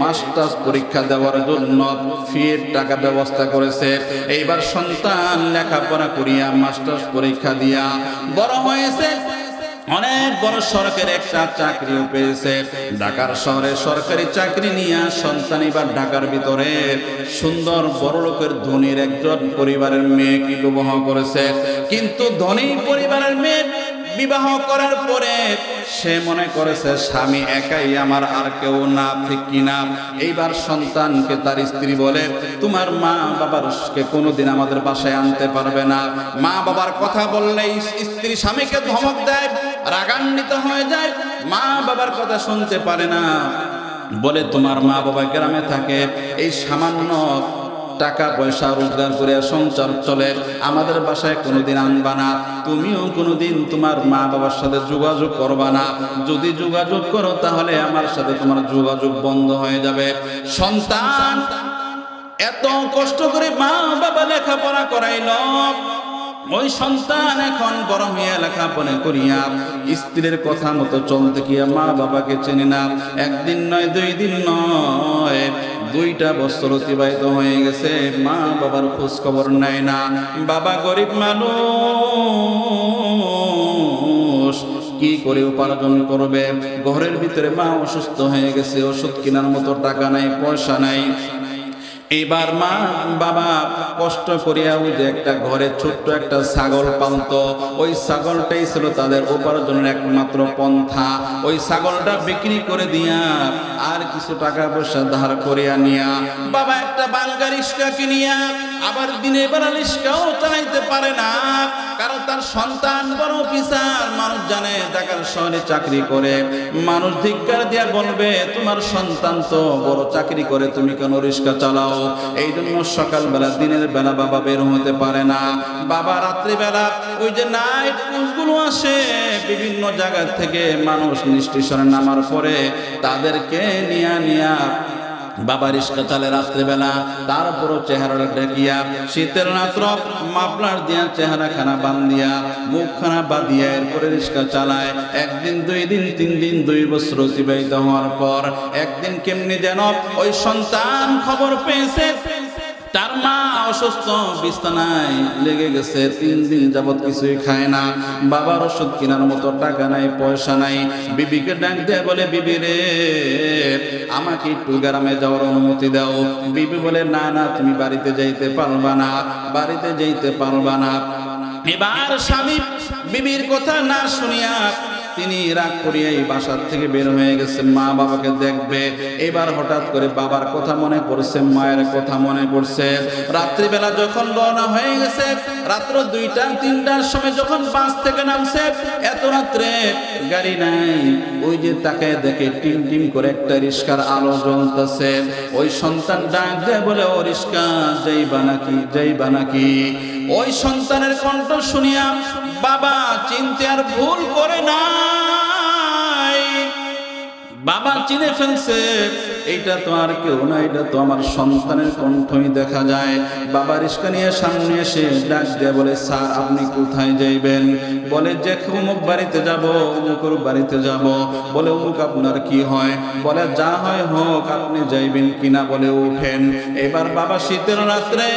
মাস্টার্স পরীক্ষা দেওয়ার জন্য ফির টাকা ব্যবস্থা করেছে। এইবার সন্তান লেখাপড়া করিয়া মাস্টার্স পরীক্ষা দিয়া বড় হয়েছে, অনেক বড় সরকারি একটা চাকরিও পেয়েছে। ঢাকার শহরে সরকারি চাকরি নিয়ে সন্তান এবার ঢাকার ভিতরে সুন্দর বড় লোকের ধনীর একজন পরিবারের মেয়েকে বিবাহ করেছে। কিন্তু ধনী পরিবারের মেয়ে বিবাহ করার পরে সে মনে করেছে স্বামী একাই আমার, আর কেউ না, ঠিক কিনা? এইবার সন্তানকে তার স্ত্রী বলে, তোমার মা বাবারকে কোনোদিন আমাদের বাসায় আনতে পারবে না। মা বাবার কথা বললেই স্ত্রী স্বামীকে ধমক দেয়, রাগান্বিত হয়ে যায়, মা বাবার কথা শুনতে পারে না। বলে, তোমার মা বাবা গ্রামে থাকে, এই সামান্য টাকা পয়সা রোজগার করে সংসার চলে, আমাদের বাসায় কোনোদিন আনবা না, তুমিও কোনোদিন তোমার মা বাবার সাথে যোগাযোগ করবা না, যদি যোগাযোগ করো তাহলে আমার সাথে তোমার যোগাযোগ বন্ধ হয়ে যাবে। সন্তান এত কষ্ট করে মা বাবা লেখাপড়া করাইল, ওই সন্তান এখন বড় হইয়া লেখাপড়া করিয়া স্ত্রীর কথা মতো চলতে গিয়া মা বাবাকে চেনে না। 1 দিন নয়, 2 দিন নয়, 2টা বছর অতিবাহিত হয়ে গেছে, মা বাবার খোঁজ খবর নেয় না। বাবা গরিব মানুষ, কি করে উপার্জন করবে? ঘরের ভিতরে মা অসুস্থ হয়ে গেছে, ওষুধ কেনার মতো টাকা নাই, পয়সা নাই। এবার মা বাবা কষ্ট করিয়া ওই যে একটা ঘরে ছোট্ট একটা ছাগল পালত, ওই ছাগলটাই ছিল তাদের উপার্জনের একমাত্র পন্থা। ওই ছাগলটা বিক্রি করে দিয়া আর কিছু টাকা পয়সা ধার করিয়া নিয়া বাবা একটা বাঙ্গা রিক্সা কিনিয়া, আবার দিনে বেলা রিক্সাও চালাইতে পারে না, কারণ তার সন্তান বড় অফিসার। মানুষ জানে ঢাকার শহরে চাকরি করে, মানুষ ধিক্কার দিয়া বলবে, তোমার সন্তান তো বড় চাকরি করে, তুমি কেন রিক্সা চালাও? এই জন্য সকালবেলা দিনের বেলা বাবা বের হতে পারে না। বাবা রাত্রিবেলা ওই যে নাইট ক্রুজগুলো আসে, বিভিন্ন জায়গা থেকে মানুষ স্টেশনে নামার পরে তাদেরকে নিয়া বাবা রিক্সা চালে রাত্রিবেলা, তারপরও চেহারাটা ঢেকিয়া, শীতের রাত্র মাফলার দিয়া চেহারা খানা বান্ধিয়া, মুখ খানা বাঁধিয়া এরপরে রিক্সা চালায়। 1 দিন, 2 দিন, 3 দিন, 2 বছর অতিবাহিত হওয়ার পর একদিন কেমনি যেন ওই সন্তান খবর পেয়েছে তার মা অসুস্থ, বিছানায় লেগে গেছে, 3 দিন যাবত কিছুই খায় না, বাবার ওষুধ কেনার মতো টাকা নাই, পয়সা নাই। বিবিকে ডাক দেয়, বলে, বিবি রে, আমাকে একটু গ্রামে যাওয়ার অনুমতি দাও। বিবি বলে, না না, তুমি বাড়িতে যাইতে পারবা না, বাড়িতে যাইতে পারবা না। এবার স্বামী বিবির কথা না শুনিয়া তিনি রাগ করিয়া এই বাসার থেকে বের হয়ে গেছে, মা বাবাকে দেখবে। এবার হঠাৎ করে বাবার কথা মনে পড়ছে, মায়ের কথা মনে পড়ছে। রাত্রিবেলা যখন রওনা হয়ে গেছে, রাত্র 2টা 3টার সময় যখন বাস থেকে নামছে, এত রাত্রে গাড়ি নাই, ওই যে তাকায় দেখে টিম টিম করে একটা রিক্সার আলো জ্বলতেছে। ওই সন্তান ডাক দেয়, বলে, ও রিক্সা যাইবা নাকি, যাইবা নাকি? ওই সন্তানের কণ্ঠ শুনিয়া বাবা চিনতে আর ভুল করে নাই। বাবা চিনে ফেলছে এইটা তো আর কেউ না, এটা তো আমার সন্তানের কণ্ঠই দেখা যায়। বাবা রিস্কা নিয়ে সামনে এসে ডাক দিয়ে বলে, স্যার আপনি কোথায় যাইবেন? বলে যে অমুক বাড়িতে যাব, অমুকের বাড়িতে যাব। বলে অমুক আপনার কি হয়? বলে যা হয় হোক, আপনি যাইবেন কিনা? বলে উঠেন। এবার বাবা শীতের রাত্রে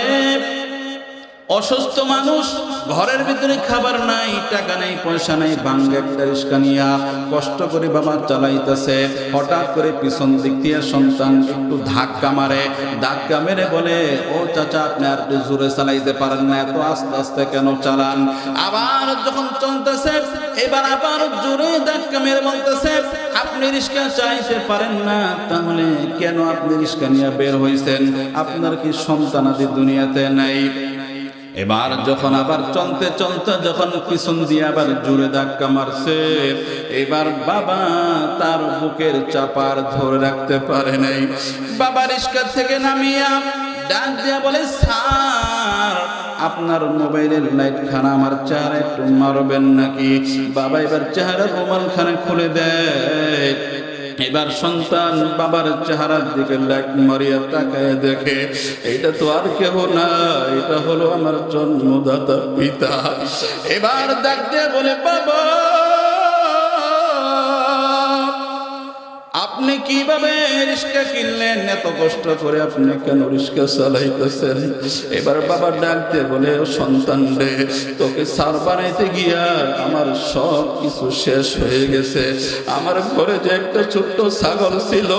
অসুস্থ মানুষ, ঘরের ভিতরে খাবার নাই, টাকা নাই, পয়সা নাই, ভাঙ্গে একটা রিস্কা নিয়া কষ্ট করে বাবা চালাইতেছে। হঠাৎ করে পিছন দিক দিয়ে সন্তান একটু ধাক্কা মারে। ধাক্কা মেরে বলে, ও চাচা আপনি আর একটু জোরে চালাইতে পারেন না, এত আস্তে আস্তে কেন চালান? আবার যখন চলতেছে এবার আবার জোরে ধাক্কা মেরে বলতেছে, আপনি রিস্কা চালাইতে পারেন না, তাহলে কেন আপনি রিস্কা নিয়ে বের হইছেন? আপনার কি সন্তান আদি দুনিয়াতে নাই? এবার যখন আবার চলতে চলতে যখন পিছন দিয়ে আবার জোরে ধাক্কা মারছে, এবার বাবা তার বুকের চাপার ধরে রাখতে পারে নাই। বাবা রিস্কা থেকে নামিয়া ডাক দিয়া বলে, স্যার আপনার মোবাইলের লাইট খানা আমার চেহারা একটু মারবেন নাকি? বাবা এবার চেহারার রুমাল খানা খুলে দেয়। এবার সন্তান বাবার চেহারার দিকে লাইট মারিয়া তাকায় দেখে, এটা তো আর কেউ না, এটা হলো আমার জন্মদাতা পিতা। এবার ডাক দিয়ে বলে, বাবা আপনি কিভাবে রিস্কা কিনলেন? এত কষ্ট করে আপনি কেন রিস্কা চালাইতেছেন? এবার বাবা ডাক দিয়ে বলে, সন্তান রে, তোকে সার বানাইতে গিয়া আমার সব কিছু শেষ হয়ে গেছে। আমার ঘরে যে একটা ছোট্ট ছাগল ছিল,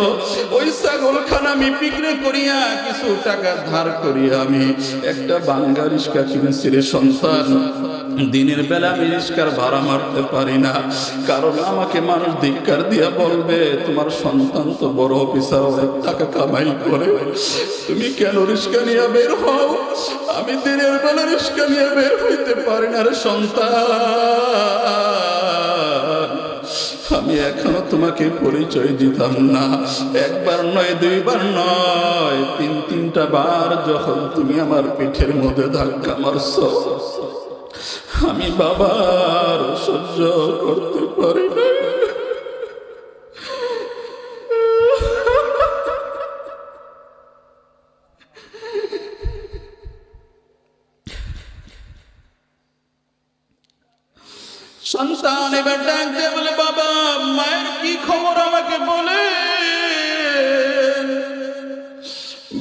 ওই ছাগলখানা আমি বিক্রি করিয়া কিছু টাকা ধার করিয়া আমি একটা বাঙ্গা রিস্কা কিনেছি রে সন্তান। দিনের বেলা আমি রিস্কার ভাড়া মারতে পারি না, কারণ আমাকে মানুষ ধিক্কার দিয়া বলবে, তোমার সন্তান তো বড় অফিসার, অনেক টাকা কামাই করে, তুমি কেন রিস্কা নিয়ে বের হও? আমি দিনের বেলা রিস্কা নিয়ে বের হইতে পারি না রে সন্তান। আমি এখনো তোমাকে পরিচয় দিতাম না। একবার নয়, দুইবার নয়, তিনটা বার যখন তুমি আমার পিঠের মধ্যে ধাক্কা মারছো, আমি বাবার সহ্য করতে পারি না। সন্তান এবার ডাক দিয়ে বলে, বাবা মায়ের কি খবর আমাকে বলে?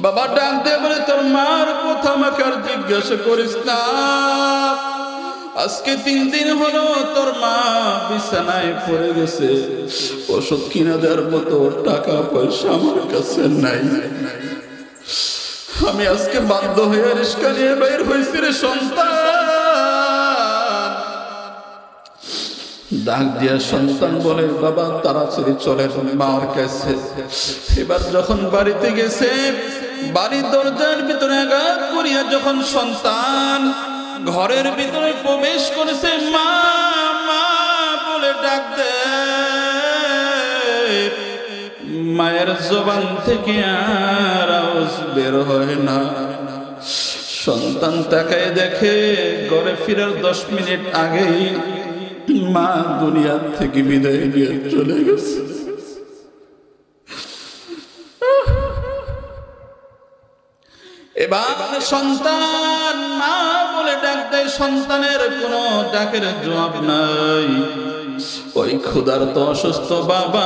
বাবা ডাক দিয়ে বলে, তোর মার কথা আমাকে আর জিজ্ঞাসা করিস না। আজকে 3 দিন হলো তোর মা বিছানায় পড়ে গেছে, ওষুধ কিনে দেওয়ার মতো টাকা পয়সা আমার কাছে নাই। আমি আজকে বাধ্য হয়ে রিস্কা নিয়ে বের হয়েছি রে সন্তান। ডাক দিয়া সন্তান বলে, বাবা তাড়াতাড়ি চলে মার কাছে। এবার যখন বাড়িতে গেছে, বাড়ির দরজার ভিতরে আঘাত করিয়া যখন সন্তান ঘরের ভিতরে প্রবেশ করেছে, মা মা বলে ডাক দে, মায়ের জবান থেকে আর আওয়াজ বের হয় না। সন্তান তাকায় দেখে, ঘরে ফেরার 10 মিনিট আগেই মা দুনিয়া থেকে বিদায় নিয়ে চলে গেছে। এবার সন্তান মা বলে ডাক দেয়, সন্তানের কোনো ডাকের জবাব নাই। ওই ক্ষুধার্ত অসুস্থ বাবা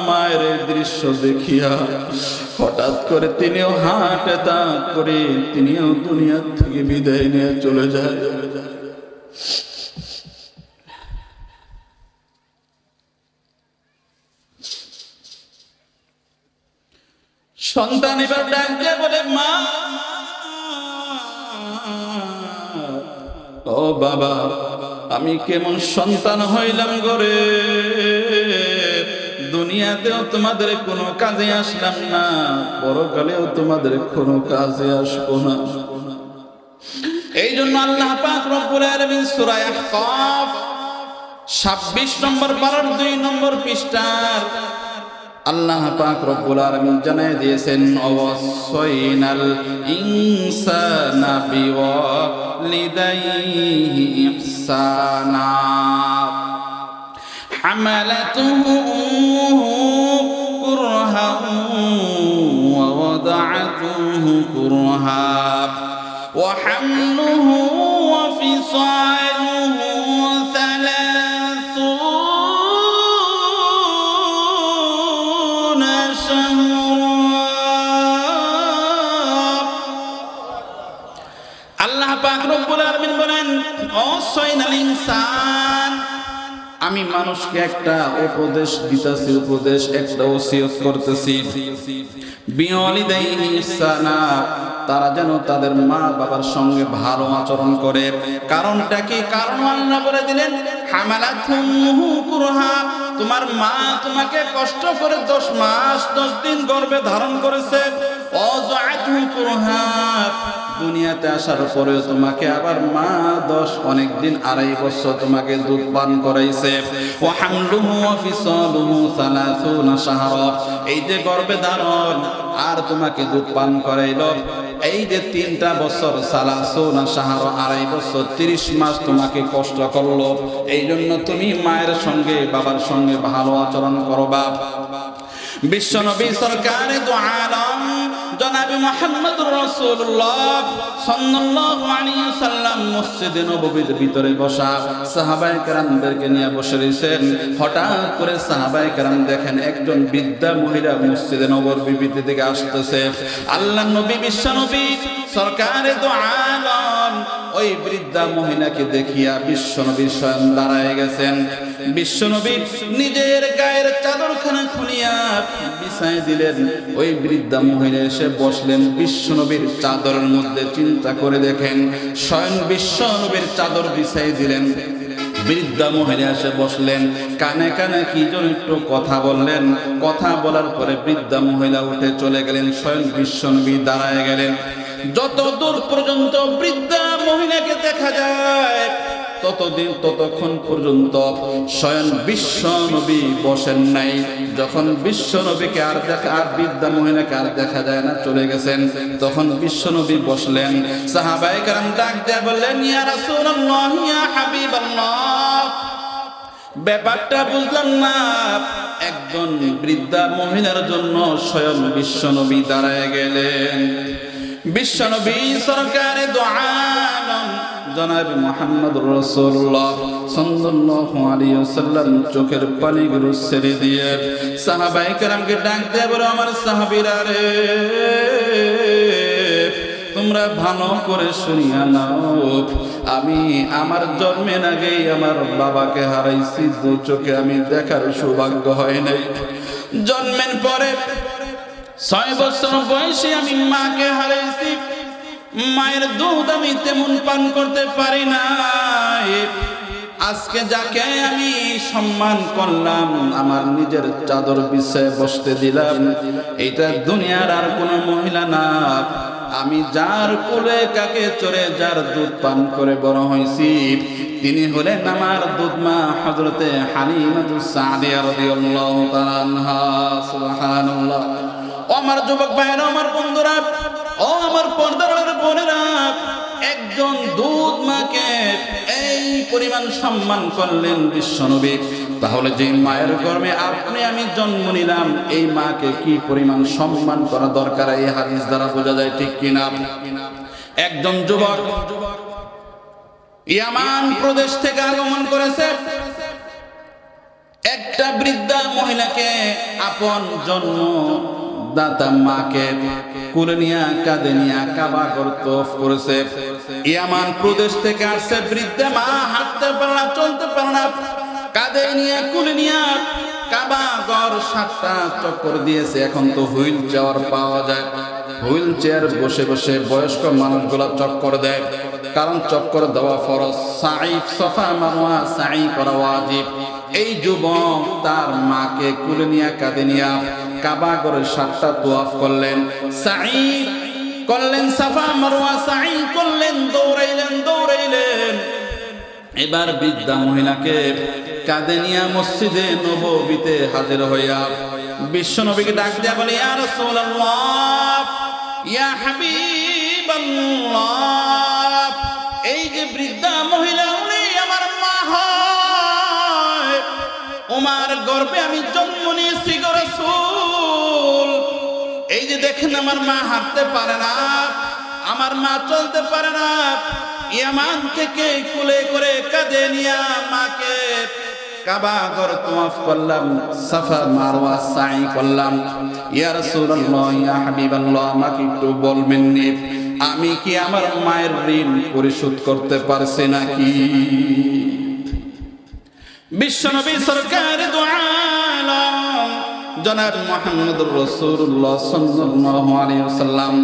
মায়ের দৃশ্য দেখিয়া হঠাৎ করে তিনিও হার্ট অ্যাটাক করে তিনিও দুনিয়া থেকে বিদায় নিয়ে চলে যায়। সন্তান এবার ডাক দিয়ে বলে, মা ও বাবা, আমি কেমন সন্তান হইলাম গরে, দুনিয়াতেও তোমাদের কোনো কাজে আসলাম না, পরকালেও তোমাদের কোনো কাজে আসবো না। এই জন্য আল্লাহ পাক রব্বুল আলামিন সূরা আহকাফ 26 নম্বর পারার 2 নম্বর পৃষ্ঠার আল্লাহ পাক রব্বুল আলামিন জানায় দিয়েছেন, ওয়াসাইনাল ইনসানা বিওয়ালিদাইহি ইহসানা হামালাতুহু كرها وحمله وفصاله 30 شهرا আল্লাহ পাক রব্বুল আলামিন বলেন ও সয়নাল ইনসান আমি মানুষকে একটা উপদেশ দিতেছি উপদেশ একটা ওসিয়ত করতেছি বিওয়ালিদাইহি ইহসানা তারা যেন তাদের মা বাবার সঙ্গে ভালো আচরণ করে কারণটা কি কারণ আল্লাহ বলে দিলেন হামালাতুহু কুরহা তোমার মা তোমাকে কষ্ট করে 10 মাস 10 দিন গর্ভে ধারণ করেছে ওয়াজাআতুহু কুরহা দুনিয়াতে আসার পরেও তোমাকে আবার মা 10 অনেক দিন 2.5 বছর তোমাকে দুধ পান করাইছে ওয়া হামলুহু ওয়া ফিসালুহু 30 শাহরা এই যে গর্ভে ধারণ আর তোমাকে দুধ পান করাইলো এই যে 3টা বছর 30 শাহরা 2.5 বছর 30 মাস তোমাকে কষ্ট করলো এই জন্য তুমি মায়ের সঙ্গে বাবার সঙ্গে ভালো আচরণ করবা বিশ্বনবী সরকারে দু আলম জনাব মুহাম্মদুর রাসূলুল্লাহ সাল্লাল্লাহু আলাইহি ওয়াসাল্লাম মসজিদে নববীর ভিতরে বসা সাহাবায়ে কেরামদেরকে নিয়ে বসে রয়েছেন হঠাৎ করে সাহাবায়ে কেরাম দেখেন একজন বৃদ্ধা মহিলা মসজিদে নববীর ভিতর থেকে আসতেছে আল্লাহর নবী বিশ্বনবী সরকারে দু আলম ওই বৃদ্ধা মহিলাকে দেখিয়া বিশ্বনবী স্বয়ং দাঁড়ায় গেছেন বিশ্বনবী নিজের গায়ের চাদরখানা খুলিয়া বিছায় দিলেন ওই বৃদ্ধা মহিলা এসে বসলেন বিশ্বনবীর চাদরের মধ্যে চিন্তা করে দেখেন স্বয়ং বিশ্বনবীর চাদর বিছাই দিলেন বৃদ্ধা মহিলা এসে বসলেন কানে কানে কি যেন একটু কথা বললেন কথা বলার পরে বৃদ্ধা মহিলা উঠে চলে গেলেন স্বয়ং বিশ্বনবী দাঁড়ায় গেলেন যত দূর পর্যন্ত বৃদ্ধা মহিলাকে দেখা যায় ততক্ষণ পর্যন্ত স্বয়ং বিশ্বনবী বসেন নাই যখন বিশ্বনবীকে আর বৃদ্ধা মহিলাকে আর দেখা যায় না চলে গেছেন তখন বিশ্বনবী বসলেন সাহাবায়ে কেরাম ডাক দিয়ে বললেন ইয়া রাসূলুল্লাহ ইয়া হাবিবাল্লাহ ব্যাপারটা বুঝলাম না একজন বৃদ্ধা মহিলার জন্য স্বয়ং বিশ্বনবী দাঁড়ায় গেলেন বিশ্বনবী সরকারে দু আলম জনাব মুহাম্মদুর রাসূলুল্লাহ সাল্লাল্লাহু আলাইহি ওয়াসাল্লাম চোখের পানিগুলো ছেড়ে দিয়ে সাহাবায়ে কেরামকে ডাক দিয়ে বলে আমার সাহাবীরা রে তোমরা ভালো করে শুনিয়া নাও আমি আমার জন্মের আগেই আমার বাবাকে হারাইছি দু চোখে আমি দেখার সৌভাগ্য হয় নাই জন্মের পরে 6 বছর বয়সে আমি মাকে হারাইছি মায়ের দুধ আমি তেমন পান করতে পারি না আজকে যাকে আমি সম্মান করলাম আমার নিজের চাদর বিছায় বসতে দিলাম এটা দুনিয়ার আর কোন মহিলা না আমি যার কোলে কাকে চড়ে যার দুধ পান করে বড় হইছি তিনি হলেন আমার দুধ মা হযরতে হালিমাতুস সাদিয়া রাদিয়াল্লাহু তাআলা আনহা সুবহানাল্লাহ ও আমার যুবক ভাইরা আমার বন্ধুরা ও আমার পর্দার বোনেরা একজন দুধ মাকে এই পরিমাণ সম্মান করলেন বিশ্বনবী তাহলে যে মায়ের গর্ভে আপনি আমি জন্ম নিলাম এই মাকে কি পরিমাণ সম্মান করা দরকার এই হাদিস দ্বারা বোঝা যায় ঠিক কিনা একজন যুবক ইয়ামান প্রদেশ থেকে আগমন করেছে একটা বৃদ্ধা মহিলাকে আপন জন্ম দাতা মাকে কুলে নিয়ে কাঁধে নিয়ে কাবা ঘর তওয়াফ করেছে ইয়ামান প্রদেশ থেকে আসছে বৃদ্ধা মা হাঁটতে পারে না চলতে পারে না কাঁধে নিয়ে কুলে নিয়ে কাবা ঘর 7টা চক্কর দিয়েছে এখন তো হুইল চেয়ার পাওয়া যায় হুইল চেয়ার বসে বসে বয়স্ক মানুষগুলা চক্কর দেয় কারণ চক্কর দেওয়া ফরজ সাই সাফা মারওয়া সাই করা ওয়াজিব এই যুবক তার মাকে কুলে নিয়ে কাঁধে নিয়ে কাবা ঘরে 7টা তওয়াফ করলেন সাই করলেন সাফা মারওয়া সাই করলেন দৌড়াইলেন এবার বৃদ্ধা মহিলাকে কাঁধে নিয়ে মসজিদে নববীতে হাজির হইয়া বিশ্বনবীকে ডাক দিয়া বলে ইয়া রাসূলুল্লাহ ইয়া হাবিবাল্লাহ এই যে বৃদ্ধা মহিলা উনি আমার মা হয় ওমার গর্ভে আমি জন্ম নিয়েছি গো রাসূল এই যে দেখেন আমার মা হাঁটতে পারে না আমার মা চলতে পারে না, ইয়ামান থেকে কুলে করে কাঁধে নিয়ে মাকে কাবা ঘর তওয়াফ করলাম, সাফা মারওয়া সাই করলাম। ইয়া রাসূলুল্লাহ, ইয়া হাবিবাল্লাহ, আমাকে একটু বলবেন নি আমি কি আমার মায়ের ঋণ পরিশোধ করতে পারছি নাকি? বিশ্বনবী সরকার দু আলম জনাব মুহাম্মদুর রাসূলুল্লাহ সাল্লাল্লাহু আলাইহি ওয়াসাল্লাম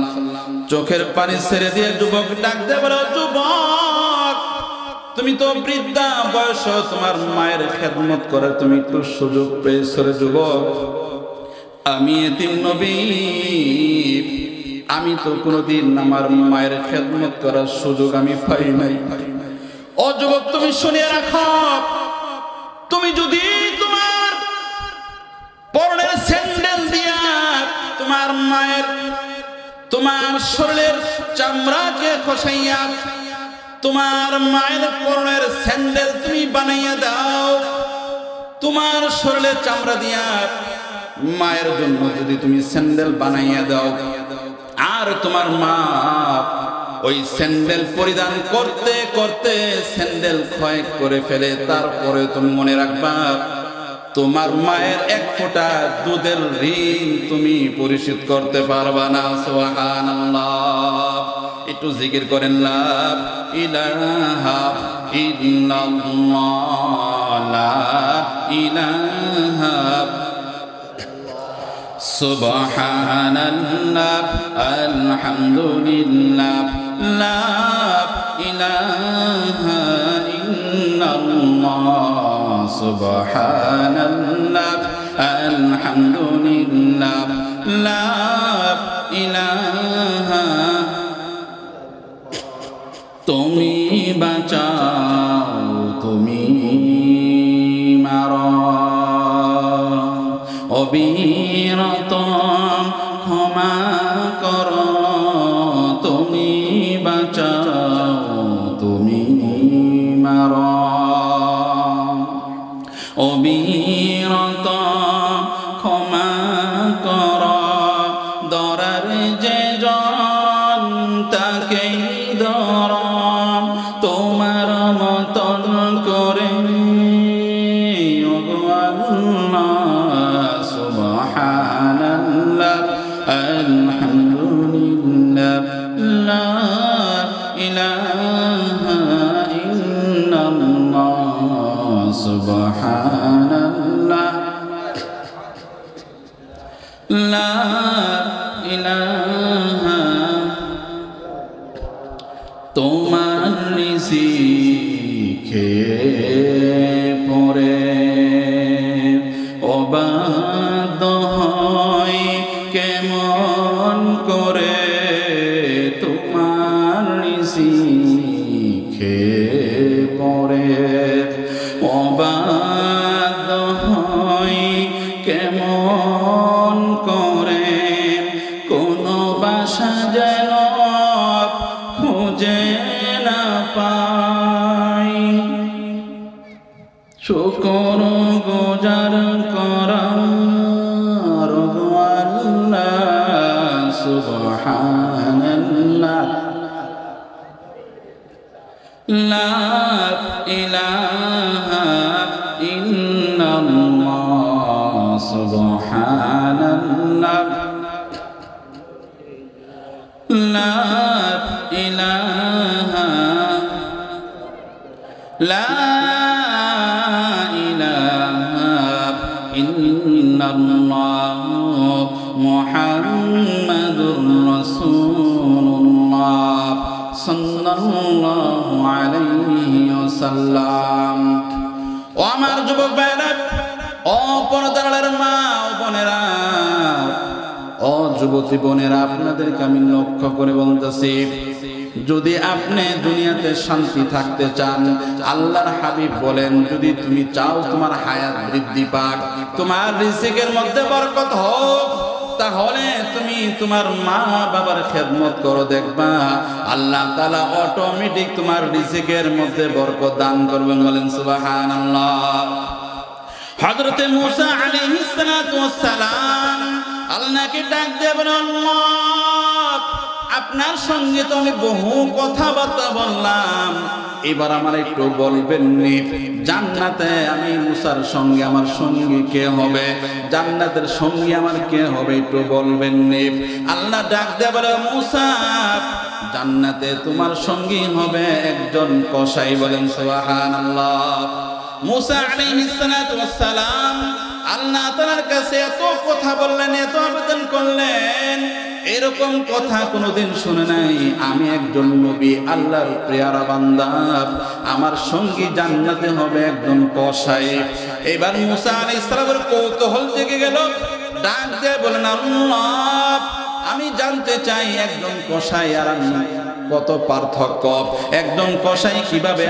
চোখের পানি ছেড়ে দিয়ে যুবক ডাক দিয়ে বলে, যুবক তুমি তো বৃদ্ধা বয়স, তোমার মায়ের খেদমত করার তুমি একটু সুযোগ পেয়েছো রে যুবক। আমি এতিম নবী, আমি তো কোনোদিন আমার মায়ের খেদমত করার সুযোগ আমি পাই নাই। ও যুবক তুমি শুনে রাখো, তুমি যদি তোমার পরনের স্যান্ডেল দিয়া তোমার মায়ের তোমার শরীরের চামড়াকে খসাইয়া তোমার মায়ের পরনের স্যান্ডেল তুমি বানাইয়া দাও, তোমার শরীরের চামড়া দিয়া মায়ের জন্য যদি তুমি স্যান্ডেল বানাইয়া দাও, আর তোমার মা ওই স্যান্ডেল পরিধান করতে করতে স্যান্ডেল ক্ষয় করে ফেলে, তারপরে তুমি মনে রাখবা তোমার মায়ের এক ফোঁটা দুধের ঋণ তুমি পরিশোধ করতে পারবা না। সুবহানাল্লাহ, একটু জিকির করেন লা ইলাহা ইল্লাল্লাহ, লা ইলাহা সুবহানাল্লাহ, আলহামদুলিল্লাহ, লা ইলাহা ইল্লাল্লাহ, সুবহানাল্লাহ, আলহামদুলিল্লাহ, লা ইলাহা। তুমি বাঁচাও, তুমি মারো, অবিরত ক্ষমা করো, তুমি বাঁচাও, তুমি মারো, অবিরত ক্ষমা করো, দরার যে জন তাকেই ধর, তোমার মতন করে সুবহানাল্লাহ, আলহামদুলিল্লাহ, লা ইলাহা ইল্লাল্লাহ, সুবহানাল্লাহ, লা ইলাহা। তোমার রিজিকে পরে অবাধ্য হয় কেমন করে, তোমার রিজিকে পরে অবাধ্য হয় কেমন করে, কোনো বাসা যেন খুঁজে না পাই, শুকর গুজার করার আল্লাহ, সুবহানাল্লাহ, লা ইলাহা ইল্লাল্লাহ, সুবহানাল্লাহ, লা ইলাহা, লা ইলাহা ইল্লাল্লাহ, মুহাম্মাদুর রাসূলুল্লাহ সাল্লাল্লাহু আলাইহি ওয়াসাল্লাম। ও আমার যুবক ভাইরা, ও পর্দার মা ও বোনেরা, ও যুবতী বোনেরা, আপনাদেরকে আমি লক্ষ্য করে বলতেছি, যদি আপনি দুনিয়াতে শান্তি থাকতে চান, আল্লাহর হাবিব বলেন, যদি তুমি চাও তোমার হায়াত বৃদ্ধি পাক, তোমার রিজিকের মধ্যে বরকত হোক, তাহলে তুমি তোমার মা বাবার খেদমত করো, দেখবা আল্লাহ তাআলা অটোমেটিক তোমার রিজিকের মধ্যে বরকত দান করবেন। বলেন সুবহানাল্লাহ। হযরতে মূসা আলাইহিস সালাতু ওয়াস সালাম আল্লাহকে ডাক দিয়ে বলেন, আল্লাহ আপনার সঙ্গে তো আমি বহু কথাবার্তা বললাম, এবার আমার একটু বলবেন নি জান্নাতে আমি মুসার সঙ্গে আমার সঙ্গী কে হবে, জান্নাতের সঙ্গী আমার কে হবে একটু বলবেন নি। আল্লাহ ডাক দেয়া বলে, মুসা জান্নাতে তোমার সঙ্গী হবে একজন কসাই। বলেন সুবহানাল্লাহ। মুসা আলাইহিস সালাতু ওয়াস সালাম আল্লাহ তাআলার কাছে এত কথা বললেন, এত আবেদন করলেন, এরকম কথা কোনোদিন শুনে নাই। আমি একজন নবী, আল্লাহর প্রিয়ারা বান্দা, আমার সঙ্গী জান্নাতে হবে একজন কসাই। এবার মুসা আলাইহিস সালামের কৌতূহল জেগে গেল, ডাক দিয়ে বলেন, আল্লাহ আমি জানতে চাই একজন কসাই আর আমি কত পার্থক্য, একজন কসাই কিভাবে